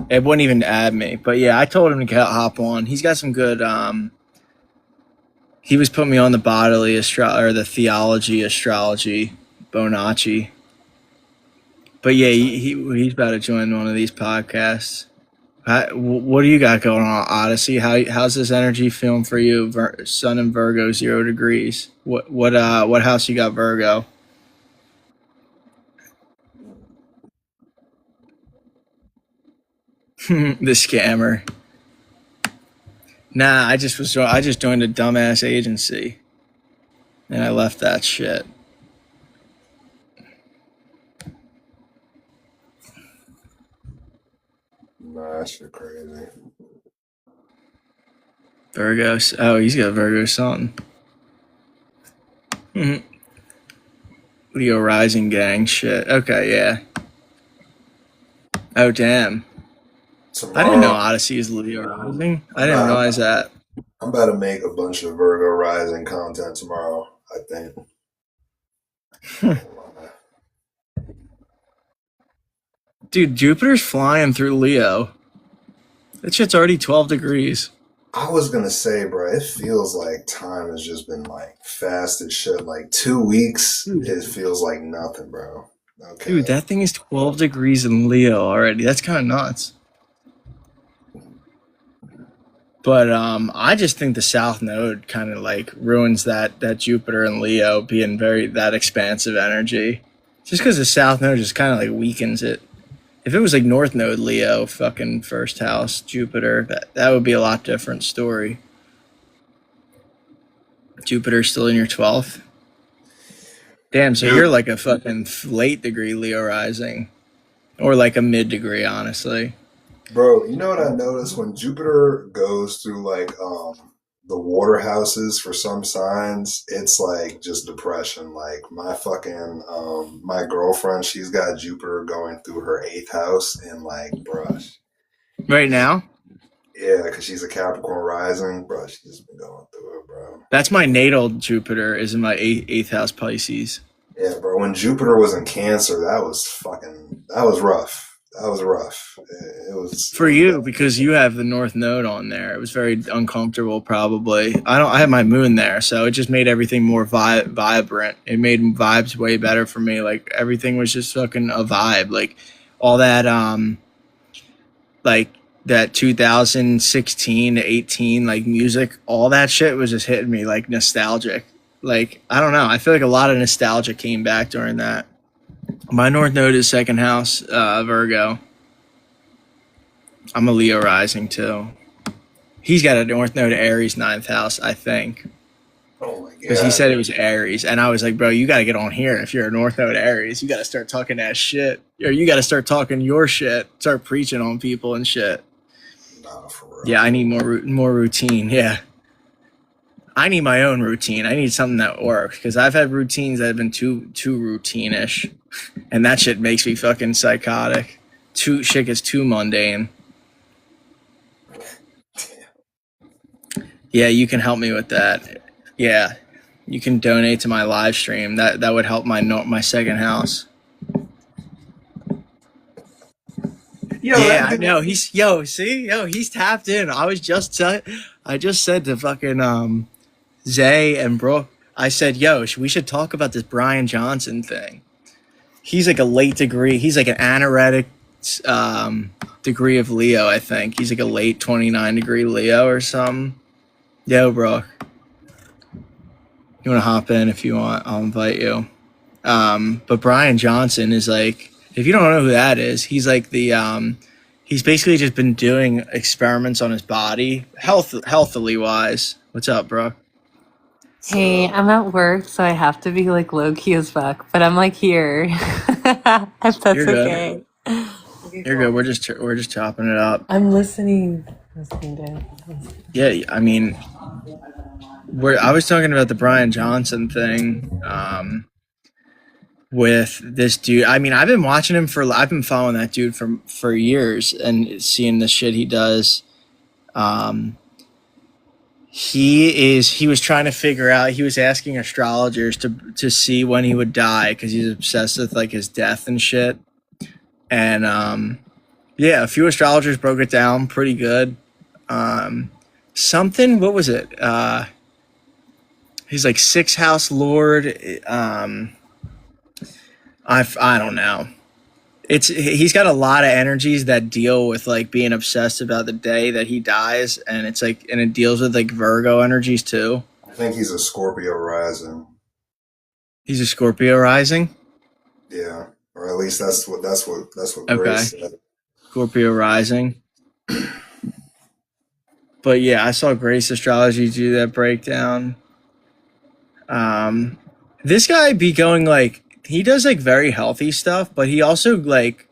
It wouldn't even add me. But yeah, I told him to hop on. He's got some good he was putting me on the bodily or the theology astrology Bonacci. But yeah, he's about to join one of these podcasts. What do you got going on, Odyssey? How's this energy feeling for you? Sun in Virgo, 0 degrees. What house you got, Virgo? The scammer. Nah, I just joined a dumbass agency, and I left that shit. Nah, that shit crazy. Virgo. Oh, he's got Virgo sun. Leo rising gang shit. Okay, yeah. Oh damn. Tomorrow, I didn't know Odyssey is Leo rising. I didn't realize that. I'm about to make a bunch of Virgo rising content tomorrow, I think. Dude, Jupiter's flying through Leo. That shit's already 12 degrees. I was gonna say, bro, it feels like time has just been like fast as shit. Like 2 weeks, it feels like nothing, bro. Okay. Dude, that thing is 12 degrees in Leo already. That's kind of nuts. But I just think the South Node kind of like ruins that Jupiter and Leo being that expansive energy. Just because the South Node just kind of like weakens it. If it was like North Node Leo, fucking first house Jupiter, that would be a lot different story. Jupiter's still in your 12th? Damn, so you're like a fucking late degree Leo rising. Or like a mid degree, honestly. Bro, you know what I noticed? When Jupiter goes through like the water houses for some signs, it's like just depression. Like my fucking my girlfriend, she's got Jupiter going through her 8th house, and like, bruh. Right now? Yeah, because she's a Capricorn rising, bro. She's just been going through it, bro. That's my natal Jupiter is in my eighth house Pisces. Yeah, bro. When Jupiter was in Cancer, that was rough. That was rough. It For was you, definitely because you have the North Node on there, it was very uncomfortable. Probably, I have my moon there, so it just made everything more vibrant. It made vibes way better for me. Like everything was just fucking a vibe. Like all that, like that 2016 to 18, like music, all that shit was just hitting me like nostalgic. Like I don't know, I feel like a lot of nostalgia came back during that. My North Node is second house, Virgo. I'm a Leo rising too. He's got a North Node Aries ninth house, I think, Oh my because he god. said it was Aries, and I was like, bro, you got to get on here if you're a North Node Aries. You got to start talking that shit, or you got to start talking your shit, start preaching on people and shit. Nah, for real. Yeah, I need more routine. Yeah, I need my own routine. I need something that works because I've had routines that have been too routine-ish, and that shit makes me fucking psychotic. Too shit is too mundane. Yeah, you can help me with that. Yeah, you can donate to my live stream. That would help my second house. Yo, Yeah, that I dude. know. He's tapped in. I just said to fucking Zay and Brooke, I said, yo, we should talk about this Brian Johnson thing. He's like a late degree. He's like an anoretic degree of Leo, I think. He's like a late 29 degree Leo or something. Yo, Brooke. You want to hop in if you want? I'll invite you. But Brian Johnson is like, if you don't know who that is, he's like he's basically just been doing experiments on his body, healthily wise. What's up, bro? Hey, I'm at work, so I have to be like low key as fuck, but I'm like here. If that's You're good. okay. Okay, You're cool. good. We're just chopping it up. I'm listening. Listening to Yeah, I mean, I was talking about the Brian Johnson thing. With this dude. I mean, I've been following that dude for years and seeing the shit he does. He was trying to figure out, he was asking astrologers to see when he would die because he's obsessed with like his death and shit. And yeah, a few astrologers broke it down pretty good. Something, what was it? He's like sixth house lord. I don't know. He's got a lot of energies that deal with like being obsessed about the day that he dies, and it deals with like Virgo energies too. I think he's a Scorpio rising. He's a Scorpio rising. Yeah, or at least that's what Okay. Grace said. Scorpio rising. But yeah, I saw Grace Astrology do that breakdown. This guy be going like, he does like very healthy stuff, but he also like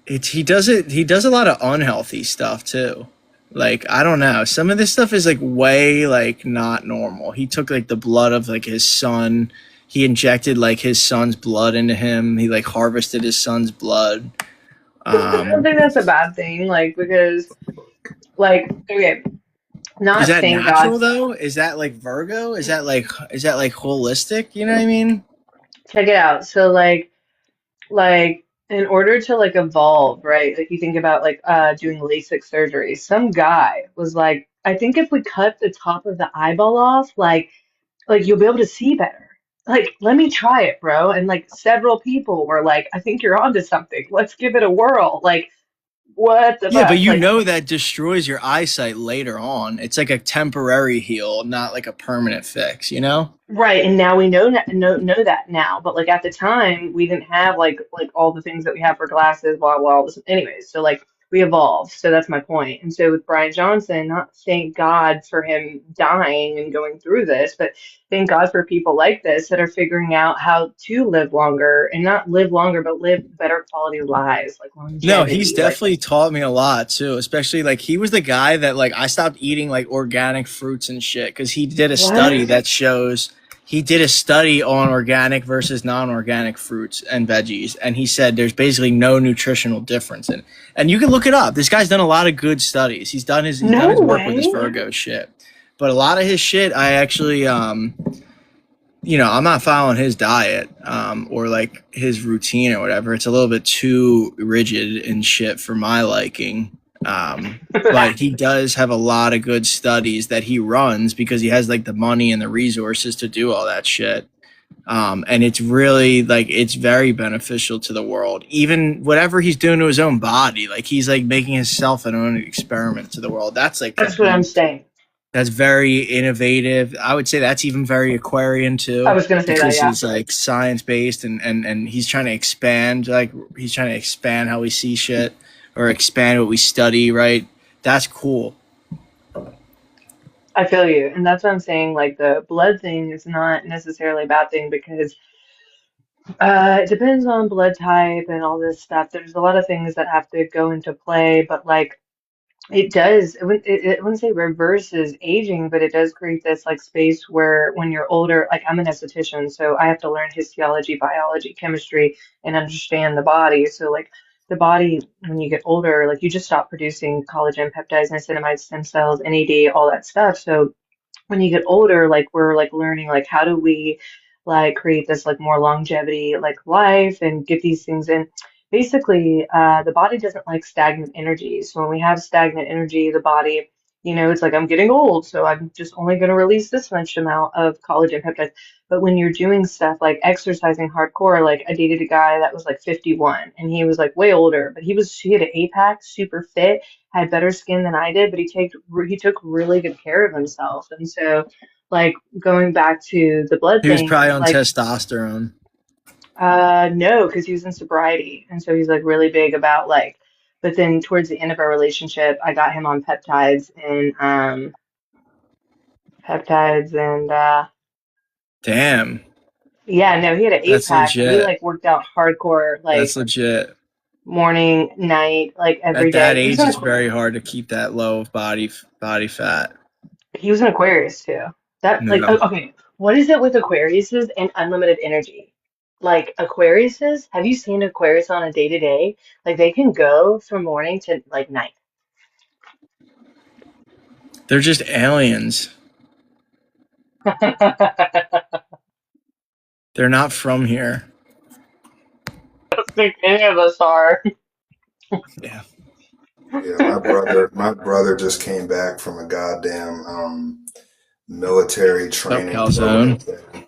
he does a lot of unhealthy stuff too. Like, I don't know, some of this stuff is like way like not normal. He took like the blood of like his son. He injected like his son's blood into him. He like harvested his son's blood. I don't think that's a bad thing, like, because, like, okay, Is not that saying natural God, though? Is that like Virgo? Is that like holistic? You know what I mean? check it out. So, like, in order to, like, evolve, right, like, you think about, like, doing LASIK surgery, some guy was like, I think if we cut the top of the eyeball off, like, you'll be able to see better. Like, let me try it, bro. And, like, several people were like, I think you're onto something. Let's give it a whirl. Like, what the Yeah, but fuck? you Like, know that destroys your eyesight later on. It's like a temporary heal, not like a permanent fix, you know? right, and now we know that now, but like at the time we didn't have like all the things that we have for glasses, blah blah. Anyways, so like we evolved. So that's my point. And so with Brian Johnson, not thank God for him dying and going through this, but thank God for people like this that are figuring out how to live longer and not live longer, but live better quality lives, like No, he's longevity. Like, definitely taught me a lot too. Especially like he was the guy that like I stopped eating like organic fruits and shit because he did a study what? that shows he did a study on organic versus non-organic fruits and veggies, and he said there's basically no nutritional difference in it. And you can look it up. This guy's done a lot of good studies. He's done his No work with his way. Virgo shit. But a lot of his shit, I actually, you know, I'm not following his diet or like his routine or whatever. It's a little bit too rigid and shit for my liking. But he does have a lot of good studies that he runs because he has like the money and the resources to do all that shit. And it's really like it's very beneficial to the world. Even whatever he's doing to his own body, like he's like making himself an own experiment to the world. That's like That's what I'm saying. that's very innovative. I would say that's even very Aquarian too. I was gonna say that, because yeah. he's like science based and he's trying to expand, like he's trying to expand how we see shit or expand what we study, right? That's cool. I feel you. And that's what I'm saying. Like the blood thing is not necessarily a bad thing because it depends on blood type and all this stuff. There's a lot of things that have to go into play, but like it does, I wouldn't say reverses aging, but it does create this like space where when you're older, like I'm an esthetician, so I have to learn histology, biology, chemistry, and understand the body. So like the body, when you get older, like you just stop producing collagen, peptides, niacinamide, stem cells, NAD, all that stuff. So when you get older, like we're like learning like how do we like create this like more longevity like life and get these things in. Basically, the body doesn't like stagnant energy. So when we have stagnant energy, the body, you know, it's like I'm getting old, so I'm just only going to release this much amount of collagen peptides. But when you're doing stuff like exercising hardcore, like I dated a guy that was like 51 and he was like way older, but he had an eight pack, super fit, had better skin than I did, but he took really good care of himself. And so, like going back to the blood He was thing, probably on like testosterone. no, because he was in sobriety, and so he's like really big about like. But then towards the end of our relationship, I got him on peptides and Damn, yeah, no, he had an eight that's pack, and he legit. like worked out hardcore, That's like legit. morning, night, like every At that day. He was age, an it's very hard to keep that low of body fat. He was an Aquarius too. That like No, okay, what is it with Aquariuses and unlimited energy? Like Aquariuses, have you seen Aquarius on a day to day? Like they can go from morning to like night. they're just aliens. I They're not from here. don't think any of us are. Yeah. Yeah, my brother just came back from a goddamn military Up training program calzone. thing.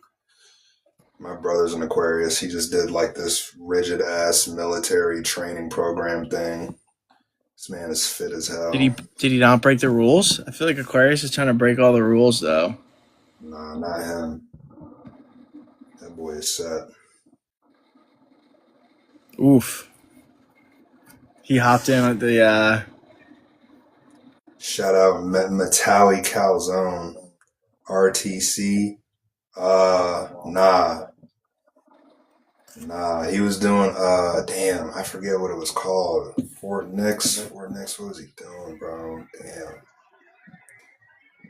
My brother's an Aquarius. He just did like this rigid ass military training program thing. This man is fit as Did he hell. did he not break the rules? I feel like Aquarius is trying to break all the rules though. Nah, not him. That boy is set. Oof. He hopped in with the Shout out Metalli Calzone. RTC. Nah. Nah, he was doing damn, I forget what it was called. Fort Nix, what was he doing, bro? Damn.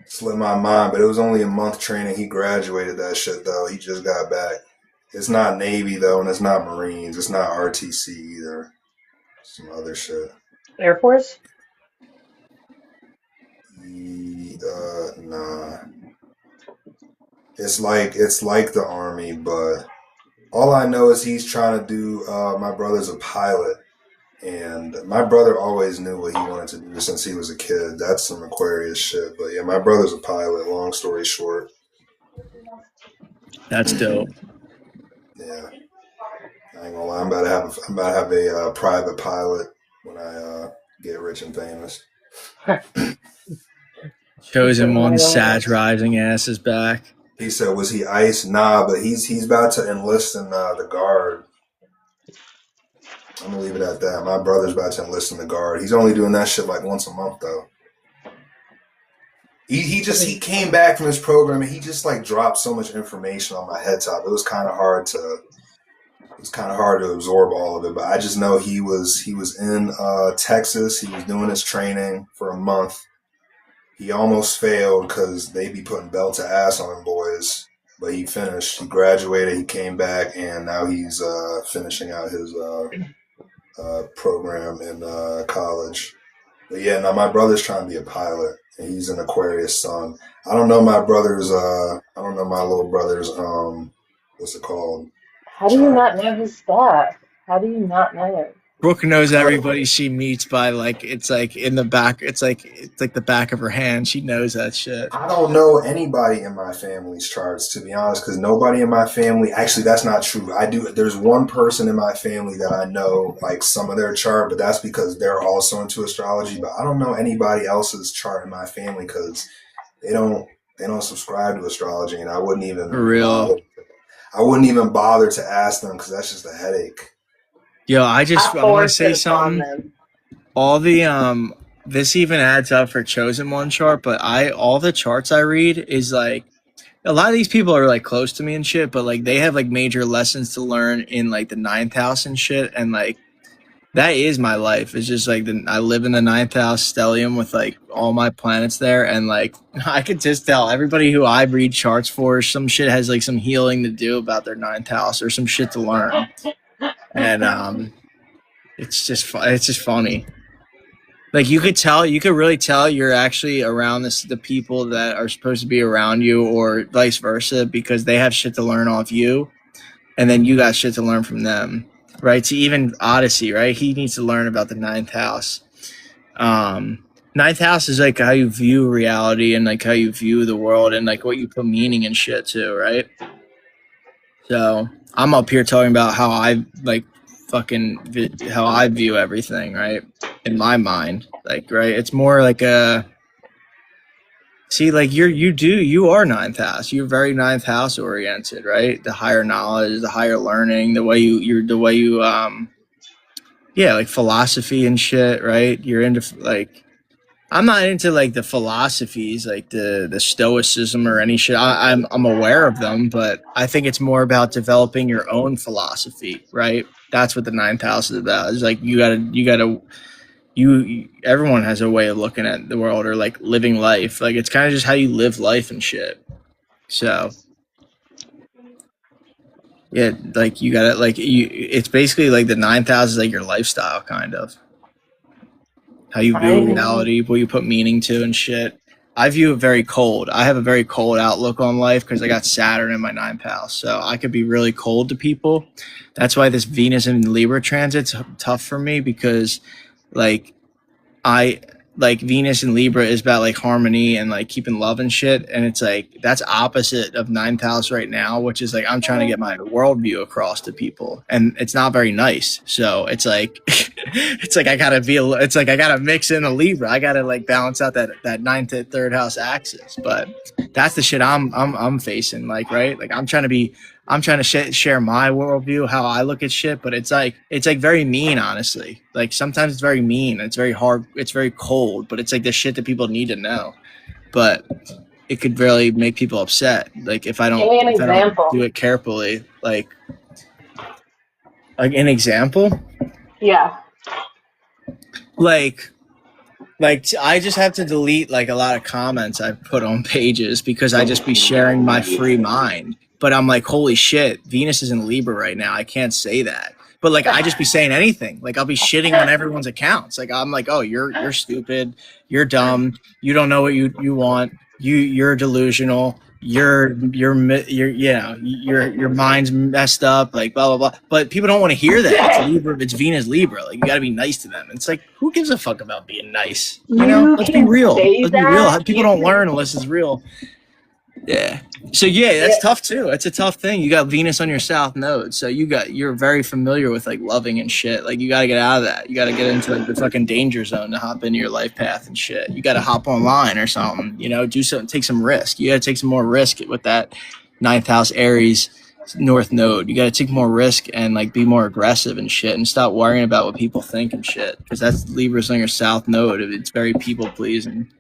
Slipped my mind, but it was only a month training. He graduated that shit though. He just got back. It's not Navy though, and it's not Marines. It's not RTC either. Some other shit. Air Force? Nah. It's like the Army, but all I know is he's trying to do. My brother's a pilot, and my brother always knew what he wanted to do since he was a kid. That's some Aquarius shit, but yeah, my brother's a pilot. Long story short, that's dope. yeah, I ain't gonna lie. I'm about to have a private pilot when I get rich and famous. Chosen one, Right on. Sag Rising ass is back. He said, "Was he ice?" Nah, but he's about to enlist in the guard. I'm gonna leave it at that. My brother's about to enlist in the guard. He's only doing that shit like once a month though. He came back from his program and he just like dropped so much information on my head top. It was kind of hard to absorb all of it. But I just know he was in Texas. He was doing his training for a month. He almost failed because they be putting belt to ass on him boys. but he finished. He graduated. He came back, and now he's finishing out his program in college. But yeah, now my brother's trying to be a pilot, and he's an Aquarius sun. I don't know my brother's. I don't know my little brother's. What's it called? How do you not know his stuff? How do you not know? Brooke knows everybody she meets by like it's like in the back. It's like the back of her hand. She knows that shit. I don't know anybody in my family's charts, to be honest, because nobody in my family. Actually, that's not true. I do. There's one person in my family that I know, like some of their chart, but that's because they're also into astrology. But I don't know anybody else's chart in my family because they don't subscribe to astrology, and I wouldn't even For real. bother to ask them because that's just a headache. Yo, I want to say something. Them. All the this even adds up for chosen one chart, but all the charts I read is like a lot of these people are like close to me and shit, but like they have like major lessons to learn in like the 9th house and shit, and like that is my life. It's just like I live in the 9th house stellium with like all my planets there, and like I could just tell everybody who I read charts for, some shit has like some healing to do about their 9th house or some shit to learn. And it's just funny. Like you could really tell you're actually around the people that are supposed to be around you, or vice versa, because they have shit to learn off you, and then you got shit to learn from them, right? So even Odyssey, right? He needs to learn about the 9th house. 9th house is like how you view reality and like how you view the world and like what you put meaning in shit to, right? So I'm up here talking about how I like how I view everything, right? In my mind, like, right? It's more like like you are 9th house. You're very 9th house oriented, right? The higher knowledge, the higher learning, the way you like philosophy and shit, right? You're into like, I'm not into like the philosophies, like the stoicism or any shit. I'm aware of them, but I think it's more about developing your own philosophy, right? That's what the 9th house is about. It's like everyone has a way of looking at the world or like living life. Like it's kind of just how you live life and shit. So yeah, like you gotta like it's basically like the 9th house is like your lifestyle, kind of. How you view reality, what you put meaning to and shit. I view it very cold. I have a very cold outlook on life because I got Saturn in my 9th house. So I could be really cold to people. That's why this Venus and Libra transit's tough for me, because like Venus and Libra is about like harmony and like keeping love and shit. And it's like, that's opposite of 9th house right now, which is like, I'm trying to get my worldview across to people, and it's not very nice. So it's like, I gotta mix in a Libra. I gotta like balance out that 9th to 3rd house axis. But that's the shit I'm facing. Like, right. Like I'm trying to share my worldview, how I look at shit, but it's like very mean, honestly. Like sometimes it's very mean. It's very hard. It's very cold, but it's like the shit that people need to know. But it could really make people upset. Like if I don't do it carefully, like an example. Yeah. Like I just have to delete like a lot of comments I put on pages because I just be sharing my free mind. But I'm like, holy shit, Venus is in Libra right now. I can't say that. But like, I just be saying anything. Like I'll be shitting on everyone's accounts. Like I'm like, oh, you're stupid. You're dumb. You don't know what you want. You're delusional. Your mind's messed up. Like blah blah blah. But people don't want to hear that. It's Libra. It's Venus Libra. Like you got to be nice to them. It's like, who gives a fuck about being nice? You know, let's be real. Let's be real. People don't learn unless it's real. Yeah. So yeah, that's tough too. It's a tough thing. You got Venus on your south node, so you're very familiar with like loving and shit. Like you got to get out of that. You got to get into like the fucking danger zone to hop into your life path and shit. You got to hop online or something. You know, do something, take some risk. You got to take some more risk with that 9th house Aries north node. You got to take more risk and like be more aggressive and shit, and stop worrying about what people think and shit. Because that's Libra's on your south node. It's very people pleasing.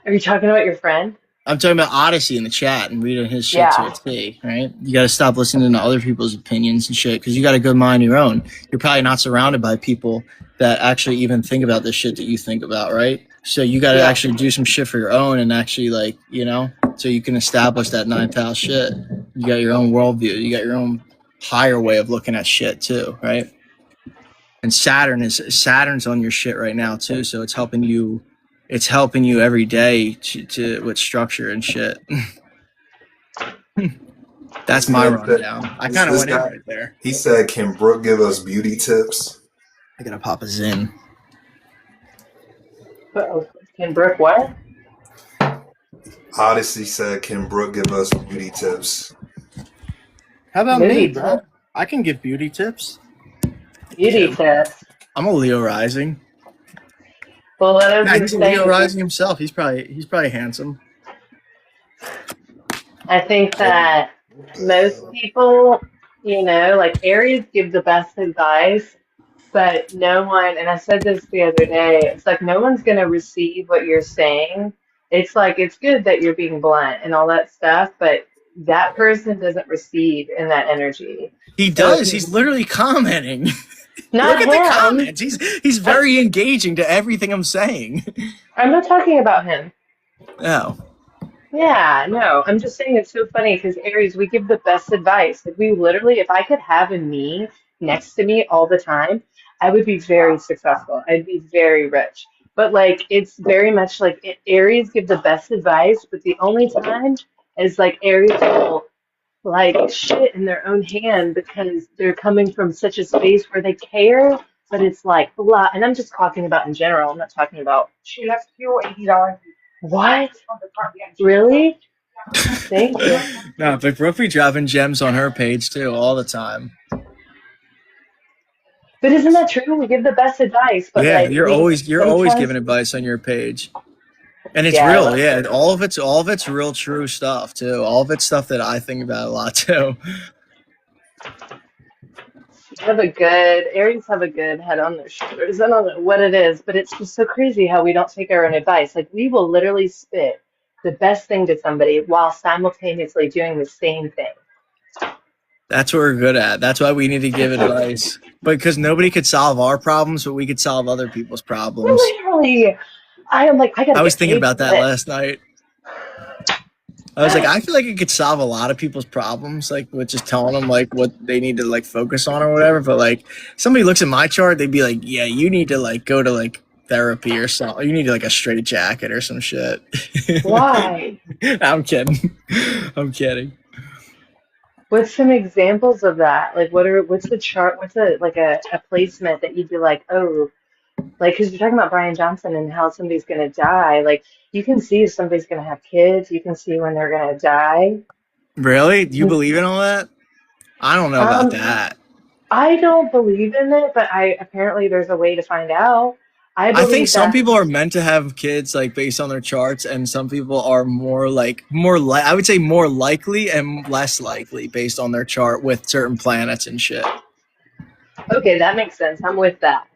Are you talking about your friend? I'm talking about Odyssey in the chat and reading his shit to a T, right? You got to stop listening to other people's opinions and shit, because you got a good mind of your own. You're probably not surrounded by people that actually even think about the shit that you think about, right? So you got to actually do some shit for your own and actually, like, you know, So you can establish that 9th house shit. You got your own worldview. You got your own higher way of looking at shit too, right? And Saturn's on your shit right now too, so it's helping you every day to with structure and shit. That's my rundown. I kind of went in right there. He said, "Can Brooke give us beauty tips?" I gotta pop a Zin. Can Brooke what? Odyssey said, "Can Brooke give us beauty tips?" How about Beauty me, bro? tips. I can give beauty tips. Beauty tips. I'm a Leo rising. Well, what I He's was a saying Leo is, rising himself. He's probably handsome. I think that most people, like Aries give the best advice, but no one, and I said this the other day, it's like no one's going to receive what you're saying. It's like it's good that you're being blunt and all that stuff, but that person doesn't receive in that energy. He So if does. you, He's literally commenting. not Look at the him, comments. He's very engaging to everything I'm saying. I'm not talking about him. Oh. Yeah, no, I'm just saying it's so funny because Aries, we give the best advice. Like we literally, if I could have a me next to me all the time, I would be very successful. I'd be very rich. But like, it's very much like Aries give the best advice, but the only time is like Aries will like shit in their own hand because they're coming from such a space where they care, but it's like blah. And I'm just talking about in general. I'm not talking about. She has fuel $80. What? Really? Thank you. No, but Brooke be dropping gems on her page too all the time. But isn't that true? We give the best advice, but Yeah, like you're we always sometimes, giving advice on your page. And it's yeah, real, yeah. All of it's real true stuff too. All of it's stuff that I think about a lot too. Aries have a good head on their shoulders. I don't know what it is, but it's just so crazy how we don't take our own advice. Like we will literally spit the best thing to somebody while simultaneously doing the same thing. That's what we're good at. That's why we need to give advice. But because nobody could solve our problems, but we could solve other people's problems. Literally, I am like, I gotta I was get thinking paid about for that this. last night. I was like, I feel like it could solve a lot of people's problems, like with just telling them like what they need to like focus on or whatever. But like somebody looks at my chart, they'd be like, yeah, you need to like go to like therapy or something. You need like a straight jacket or some shit. Why? I'm kidding. I'm kidding. What's some examples of that? Like, what's the chart? What's a placement that you'd be like, oh, like, because you're talking about Brian Johnson and how somebody's gonna die. Like, you can see if somebody's gonna have kids. You can see when they're gonna die. Really? Do you believe in all that? I don't know about Um, that. I don't believe in it, but I apparently there's a way to find out. I I think believe some that. people are meant to have kids like based on their charts, and some people are I would say more likely and less likely based on their chart with certain planets and shit. Okay, that makes sense. I'm with that.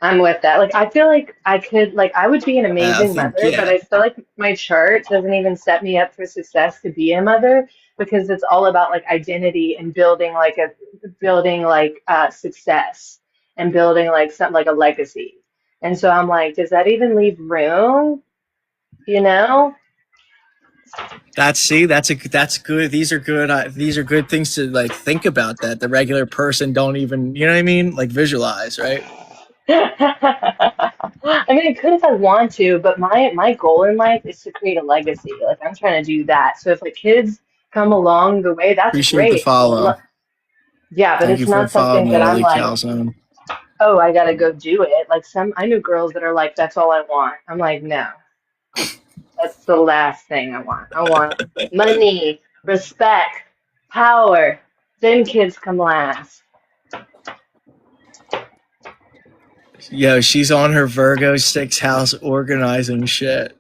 I'm with that. Like, I feel like I would be an I amazing think mother, but I feel like my chart doesn't even set me up for success to be a mother because it's all about like identity and building like success and building like something like a legacy. And so I'm like, does that even leave room? You know? that's good. These are good things to like think about that the regular person don't even like visualize, right? I mean, I could if I want to, but my goal in life is to create a legacy. Like I'm trying to do that. So if like kids come along the way, that's Appreciate the great. follow. Yeah, but Thank it's you for not following something me, that I'm Ellie like, Calzone. oh, I gotta go do it. Like I know girls that are like, that's all I want. I'm like, no, that's the last thing I want. I want money, respect, power. Then kids come last. Yo, she's on her Virgo 6th house organizing shit.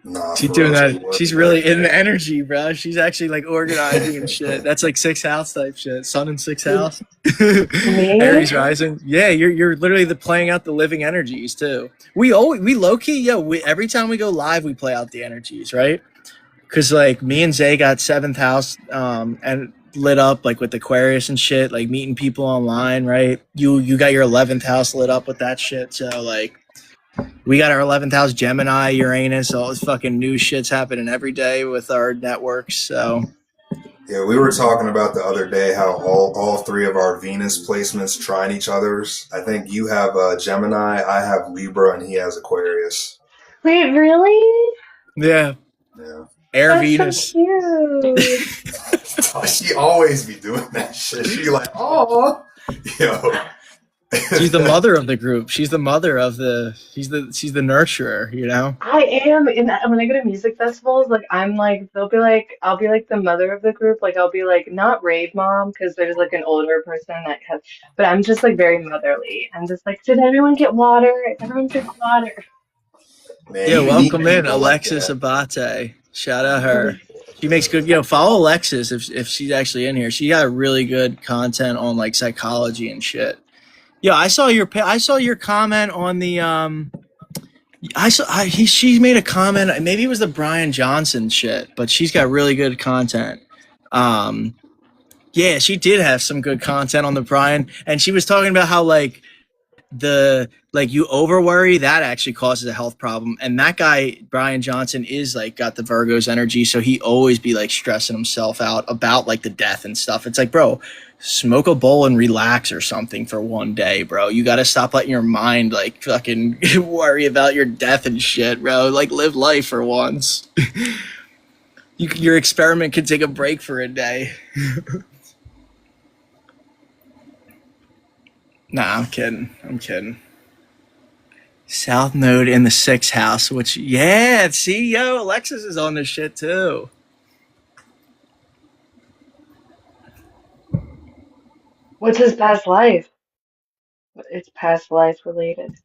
Nah, She's for doing real, she that. was She's very really in the good. energy, bro. She's actually like organizing and shit. That's like 6th house type shit. Sun in 6th house. Aries Me? rising. Yeah, you're literally playing out the living energies too. We low key, every time we go live, we play out the energies, right? Because like me and Zay got 7th house and lit up like with Aquarius and shit, like meeting people online, right? You got your 11th house lit up with that shit. So like We got our 11th house Gemini, Uranus, all this fucking new shit's happening every day with our networks. So Yeah, we were talking about the other day how all three of our Venus placements trine each other's. I think you have Gemini, I have Libra, and he has Aquarius. Wait, really? yeah, Yeah. Air That's so Venus. cute. She always be doing that shit. She like, oh, yo. She's the mother of the group. She's the mother of the. She's the nurturer. You know. I am when I go to music festivals, like I'm like they'll be like I'll be like the mother of the group, like I'll be like not rave mom because there's like an older person that has, but I'm just like very motherly. I'm just like, did everyone get water? Everyone drink water. Man, Yeah, you need welcome in people like Alexis that. Abate. Shout out her. She makes good. Follow Alexis if she's actually in here. She got really good content on like psychology and shit. Yeah, I saw your comment on the she made a comment. Maybe it was the Brian Johnson shit, but she's got really good content. Yeah, she did have some good content on the Brian, and she was talking about how you over worry that actually causes a health problem, and that guy Brian Johnson is like got the Virgo's energy, so he always be like stressing himself out about like the death and stuff. It's like, bro, smoke a bowl and relax or something for one day, bro. You got to stop letting your mind like fucking worry about your death and shit, bro. Like live life for once. Your experiment could take a break for a day. Nah, I'm kidding. South Node in the 6th house, which, yeah, see, yo, Alexis is on this shit too. What's his past life? It's past life related.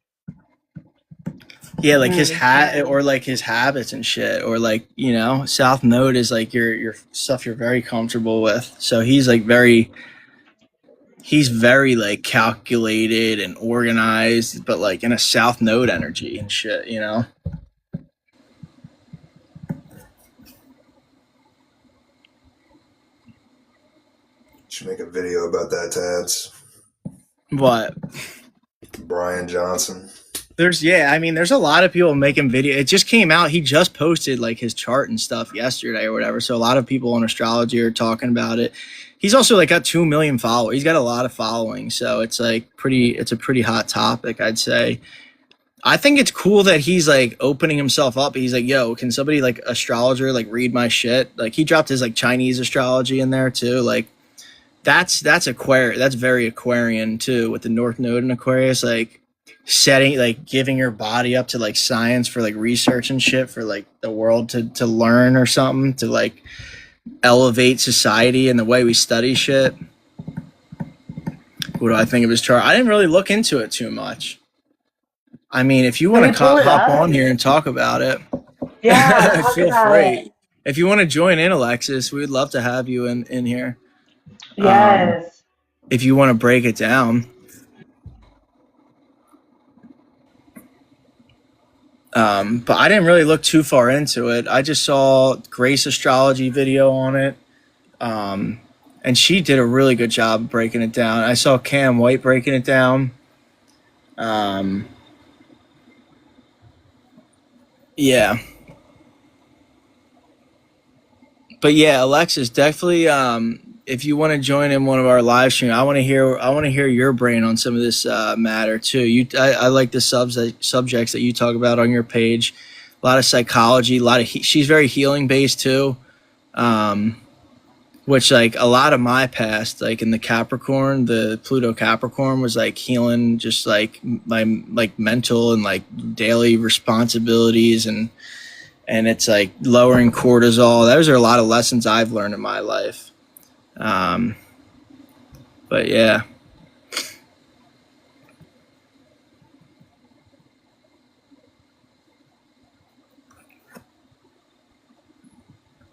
Yeah, I like don't his hat understand. or like his habits and shit, or like, South Node is like your stuff you're very comfortable with. So he's very like calculated and organized, but like in a South Node energy and shit. Should make a video about that, Tadz. What? Brian Johnson. There's a lot of people making video. It just came out. He just posted like his chart and stuff yesterday or whatever. So a lot of people on astrology are talking about it. He's also like got 2 million followers. He's got a lot of following. So it's like it's a pretty hot topic, I'd say. I think it's cool that he's like opening himself up. He's like, yo, can somebody like astrologer like read my shit? Like he dropped his like Chinese astrology in there too. Like that's Aquarius. That's very Aquarian too, with the North Node in Aquarius. Like setting, like giving your body up to like science for like research and shit for like the world to learn or something, to like elevate society and the way we study shit. What do I think of his chart? I didn't really look into it too much. I mean, if you want Can we to pull it hop up? on here and talk about it, Yeah, talk feel about free. it. If you want to join in, Alexis, we'd love to have you in here. Yes. If you want to break it down. But I didn't really look too far into it. I just saw Grace astrology video on it. And she did a really good job breaking it down. I saw Cam White breaking it down. Yeah. But yeah, Alexis, definitely if you want to join in one of our live streams, I want to hear your brain on some of this matter too. I like the subjects that you talk about on your page. A lot of psychology, she's very healing based too. Which like a lot of my past, like in the Capricorn, the Pluto Capricorn was like healing just like my like mental and like daily responsibilities, and it's like lowering cortisol. Those are a lot of lessons I've learned in my life. But yeah.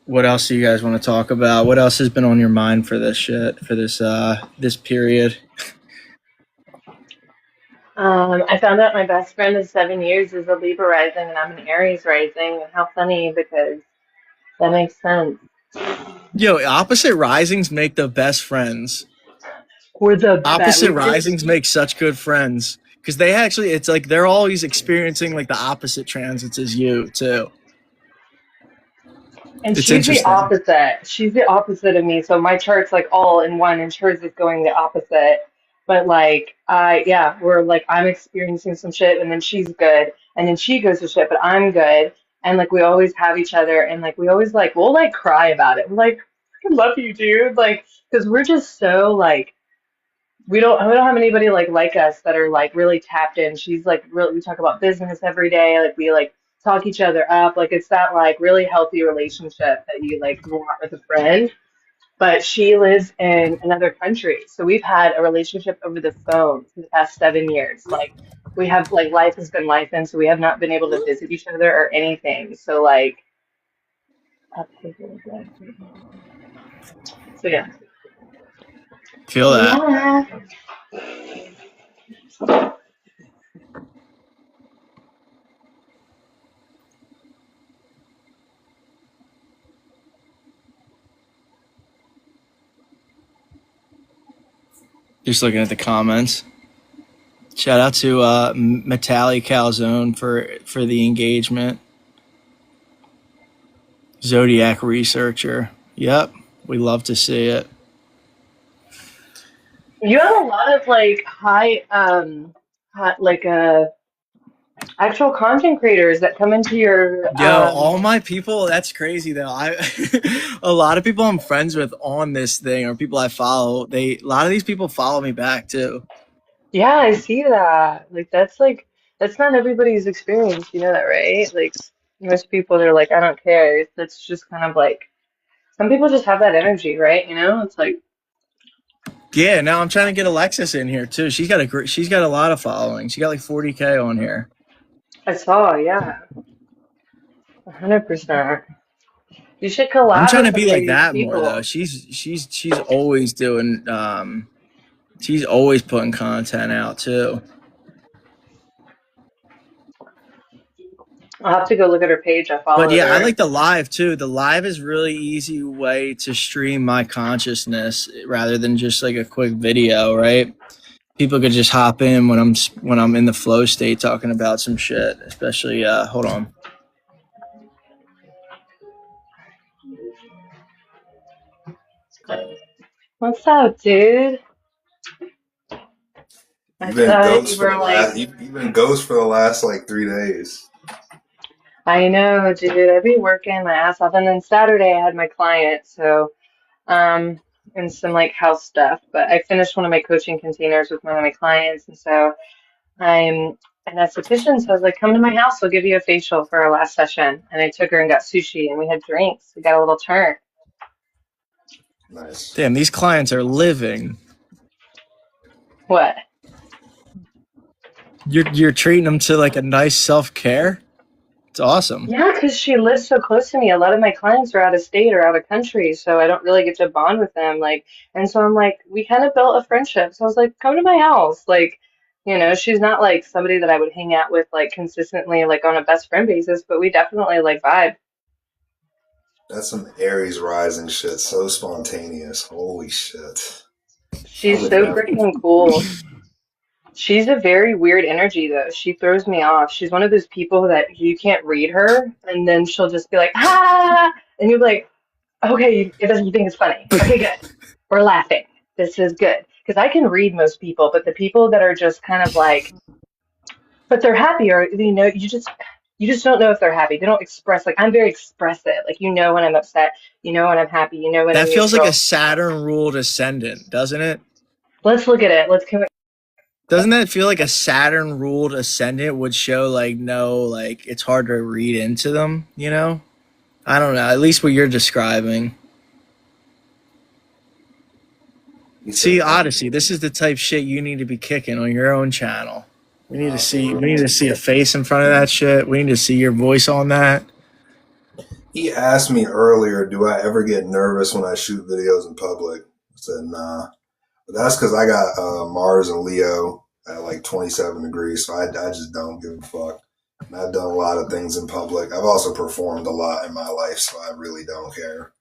What else do you guys want to talk about? What else has been on your mind for this shit, for this period? I found out my best friend of 7 years is a Libra rising and I'm an Aries rising. And how funny, because that makes sense. Yo, opposite risings make the best friends. We're the Opposite best. risings make such good friends. because they actually, it's like they're always experiencing like the opposite transits as you too. And It's she's the interesting. opposite. She's the opposite of me. So my chart's like all in one, and hers is going the opposite. But like, yeah, we're like, I'm experiencing some shit, and then she's good, and then she goes to shit, but I'm good, and like we always have each other, and like we always like we'll like cry about it. We're like, I love you, dude. Like, because we're just so like we don't have anybody like us that are like really tapped in. She's like really we talk about business every day. Like we like talk each other up. Like it's that like really healthy relationship that you like want with a friend. But she lives in another country. So we've had a relationship over the phone for the past 7 years. Like we have like life has been life and so we have not been able to visit each other or anything. So like so yeah. Feel that. Yeah. Just looking at the comments. Shout out to Metallic Calzone for the engagement. Zodiac researcher. Yep, we love to see it. You have a lot of like like actual content creators that come into your Yo, all my people, that's crazy though. I a lot of people I'm friends with on this thing or people I follow, a lot of these people follow me back too. yeah, I see that. Like that's not everybody's experience, you know that, right? Like most people they're like, I don't care. That's just kind of like some people just have that energy, right? You know? It's like Yeah, now I'm trying to get Alexis in here too. She's got a lot of following. She got like 40K on here. I saw, yeah, 100%. You should I'm collab trying with to some be of like these that more though. people. She's always doing she's always putting content out too. I'll have to go look at her page. I But followed yeah, I her. like the live too. The live is really easy way to stream my consciousness rather than just like a quick video, right? People could just hop in when I'm in the flow state talking about some shit, especially hold on. What's up, dude? I You've been thought you ghost for were the like, last. You've been ghost for the last like 3 days. I know, dude. I've been working my ass off, and then Saturday I had my client, so um, and some like house stuff. But I finished one of my coaching containers with one of my clients, and so I'm an esthetician. So I was like, come to my house. We'll give you a facial for our last session. And I took her and got sushi, and we had drinks. We got a little turn. Nice. Damn, these clients are living. What? You're treating them to like a nice self-care. It's awesome. Yeah, because she lives so close to me. A lot of my clients are out of state or out of country, so I don't really get to bond with them. Like, and so I'm like, we kind of built a friendship. So I was like, come to my house. Like, you know, she's not like somebody that I would hang out with like consistently, like on a best friend basis, but we definitely like vibe. That's some Aries rising shit. So spontaneous. Holy shit. I She's would so never. freaking cool. She's a very weird energy though. She throws me off. She's one of those people that you can't read her, and then she'll just be like, ah, and you'll be like, okay, it doesn't. You think it's funny? Okay, good. We're laughing. This is good because I can read most people, but the people that are just kind of like, but they're happy, or you know, you just don't know if they're happy. They don't express like I'm very expressive. Like you know when I'm upset, you know when I'm happy, you know when I'm That feels like a neutral. Saturn ruled ascendant, doesn't it? Let's look at it. Doesn't that feel like a Saturn ruled ascendant would show like no, like it's hard to read into them, you know? I don't know, at least what you're describing. You See, said Odyssey, this is the type shit you need to be kicking on your own channel. We need to see a face in front of that shit. We need to see your voice on that. he asked me earlier, do I ever get nervous when I shoot videos in public? I said nah. But that's because I got Mars and Leo at like 27 degrees, so I just don't give a fuck. And I've done a lot of things in public. I've also performed a lot in my life, so I really don't care.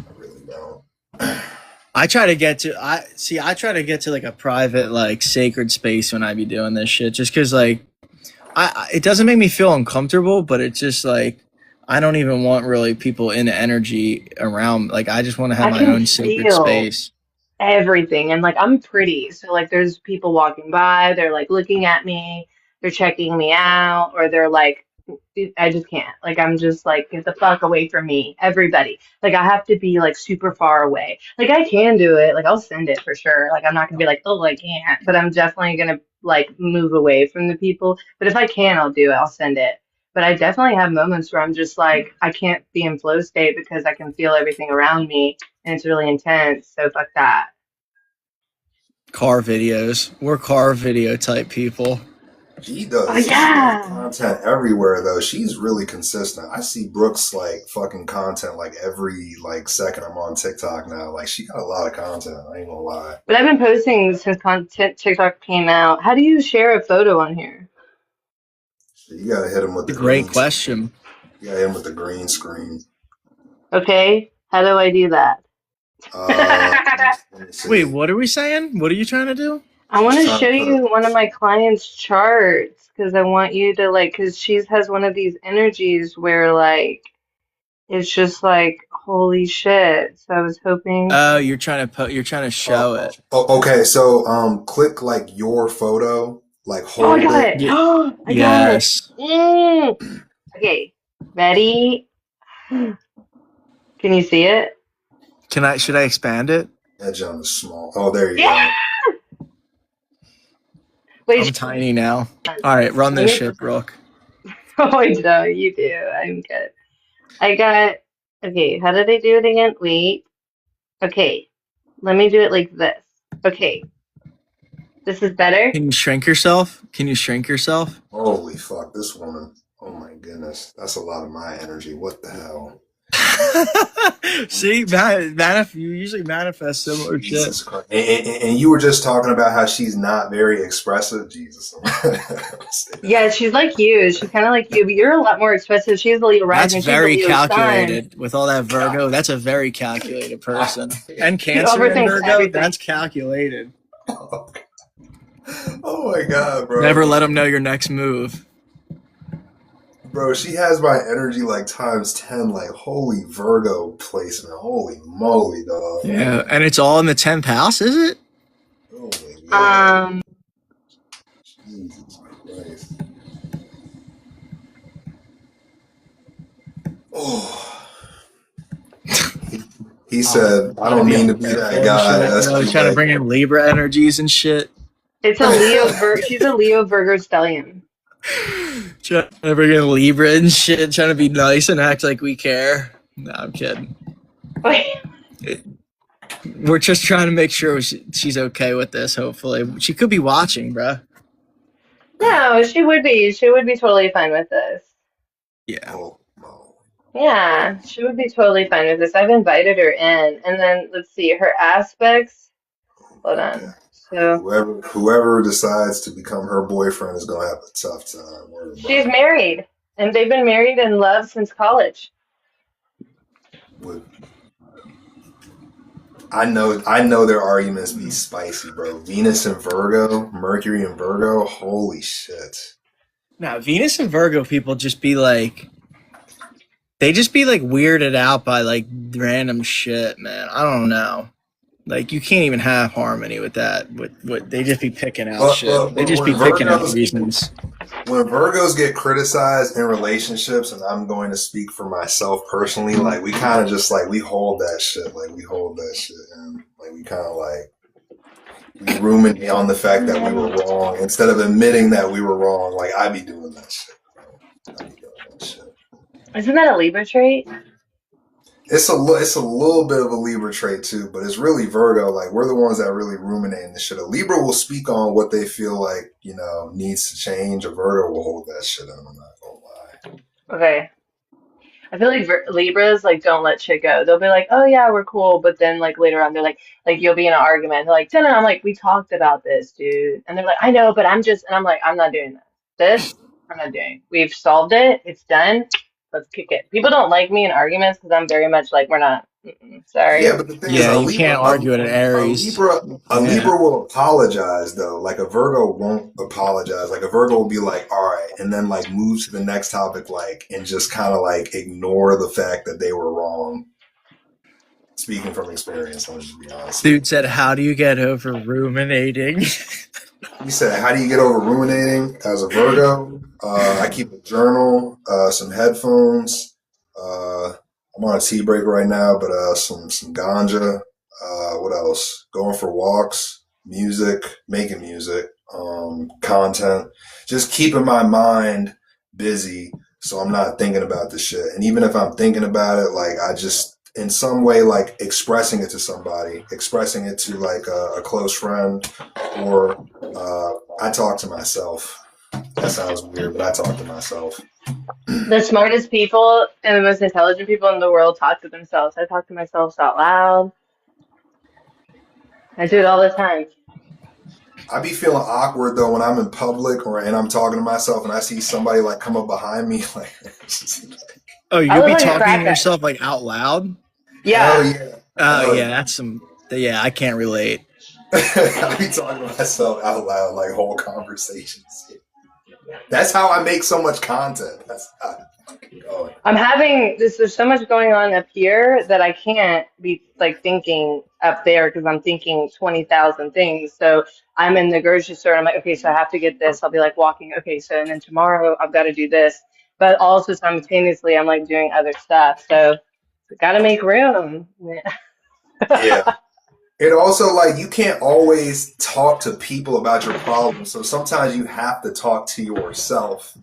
I really don't. I try to get to I try to get to like a private like sacred space when I be doing this shit just cuz like it doesn't make me feel uncomfortable, but it's just like I don't even want really people in energy around. Like I just want to have I my can own sacred feel space. everything, and like I'm pretty, so like there's people walking by, they're like looking at me, they're checking me out, or they're like, I just can't. Like I'm just like, get the fuck away from me, everybody. Like I have to be like super far away. Like I can do it, like I'll send it for sure. Like I'm not gonna be like, oh, I can't, but I'm definitely gonna like move away from the people. But if I can, I'll do it. I'll send it. But I definitely have moments where I'm just like, I can't be in flow state because I can feel everything around me and it's really intense. So fuck that. Car videos. We're car video type people. She Oh does yeah. content everywhere though. She's really consistent. I see Brooks like fucking content like every like second I'm on TikTok now. Like she got a lot of content. I ain't gonna lie. But I've been posting since content TikTok came out. How do you share a photo on here? So you gotta hit him with the Great green. question. You gotta hit him with the green screen. Okay, how do I do that? Let me see. Wait, what are we saying? What are you trying to do? I want to Trying show to put you one of my clients' charts because I want you to like, because she has one of these energies where like it's just like holy shit. So I was hoping. Oh, you're trying to show it. okay, so click like your photo, like Oh, I hold got it. it. Y- Oh, I got it. yes. Okay, ready? Can you see it? Should I expand it? Edge on the small. Oh, there you Yeah. go. Wait. I'm tiny now. All right, run this shit, Brooke. Oh, no, you do. I'm good. I got. Okay, how did I do it again? Wait. Okay, let me do it like this. Okay, this is better. Can you shrink yourself? Can you shrink yourself? Holy fuck, this woman. Oh my goodness. That's a lot of my energy. What the hell? See, you usually manifest similar shit. Jesus Christ. And you were just talking about how she's not very expressive. Jesus. Yeah, she's like you. She's kind of like you, but you're a lot more expressive. She's a Leo That's rising. very She's a Leo sun. calculated. With all that Virgo, that's a very calculated person. And She Cancer and overthinks Virgo, everything. that's calculated. Oh my god, bro. Never let them know your next move. Bro, she has my energy like times 10. Like, holy Virgo placement. Holy moly, dog. Yeah, and it's all in the 10th house, is it? Oh my god. Jesus Christ. Oh. He said, I don't mean to be that guy. That's trying to bring in Libra energies and shit. It's a Leo. She's a Leo Virgo stallion. Trying to bring in Libra and shit, trying to be nice and act like we care. No, I'm kidding. We're just trying to make sure she's okay with this, hopefully. She could be watching, bruh. No, she would be. She would be totally fine with this. Yeah. Oh. Yeah, she would be totally fine with this. I've invited her in. And then let's see, her aspects. Hold on. So whoever decides to become her boyfriend is gonna have a tough time. she's married, and they've been married and love since college. I know their arguments be spicy, bro. Venus and Virgo, Mercury and Virgo, holy shit. Now, Venus and Virgo people just be like, they just be like weirded out by like random shit, man. I don't know. Like you can't even have harmony with that. With they just be picking out shit. They just be picking out reasons. When Virgos get criticized in relationships, and I'm going to speak for myself personally, like we kind of just like we hold that shit, and like we kind of like we ruminate on the fact that we were wrong instead of admitting that we were wrong. Like I be doing that shit. Isn't that a Libra trait? It's a little bit of a Libra trait too, but it's really Virgo. Like we're the ones that really ruminate in this shit. A Libra will speak on what they feel like, needs to change. A Virgo will hold that shit in. I'm not gonna lie. Okay. I feel like Libras like don't let shit go. They'll be like, "Oh yeah, we're cool," but then like later on, they're like you'll be in an argument. They're like, "No, I'm like, we talked about this, dude," and they're like, "I know, but I'm just," and I'm like, "I'm not doing this. I'm not doing. We've solved it. It's done. Let's kick it." People don't like me in arguments because I'm very much like, we're not Sorry. Yeah, but the thing is, Yeah, you can't argue with an Aries. A Yeah. Libra will apologize though. Like a Virgo won't apologize. Like a Virgo will be like, all right, and then like move to the next topic, like, and just kind of like ignore the fact that they were wrong. Speaking from experience, I'm just be honest. Dude said, "How do you get over ruminating?" He said, how do you get over ruminating as a Virgo? I keep a journal, some headphones. I'm on a tea break right now, but some ganja. What else? Going for walks, music, making music, content. Just keeping my mind busy so I'm not thinking about this shit. And even if I'm thinking about it, like I just in some way like expressing it to somebody, expressing it to like a close friend, or I talk to myself. That sounds weird, but I talk to myself. The smartest people and the most intelligent people in the world talk to themselves. I talk to myself out loud. I do it all the time. I be feeling awkward though when I'm in public or and I'm talking to myself and I see somebody like come up behind me like Oh, I you'll look be like a talking to crackhead. yourself like out loud? hell Yeah. yeah. Oh, Hell yeah, that's some. Yeah, I can't relate. I be talking to myself out loud like whole conversations. That's how I make so much content. That's how I fucking going. I'm having this. There's so much going on up here that I can't be like thinking up there because I'm thinking 20,000 things. So I'm in the grocery store and I'm like, okay, so I have to get this. I'll be like walking. Okay, so and then tomorrow I've got to do this. But also simultaneously, I'm like doing other stuff. So got to make room. Yeah. It also like you can't always talk to people about your problems. So sometimes you have to talk to yourself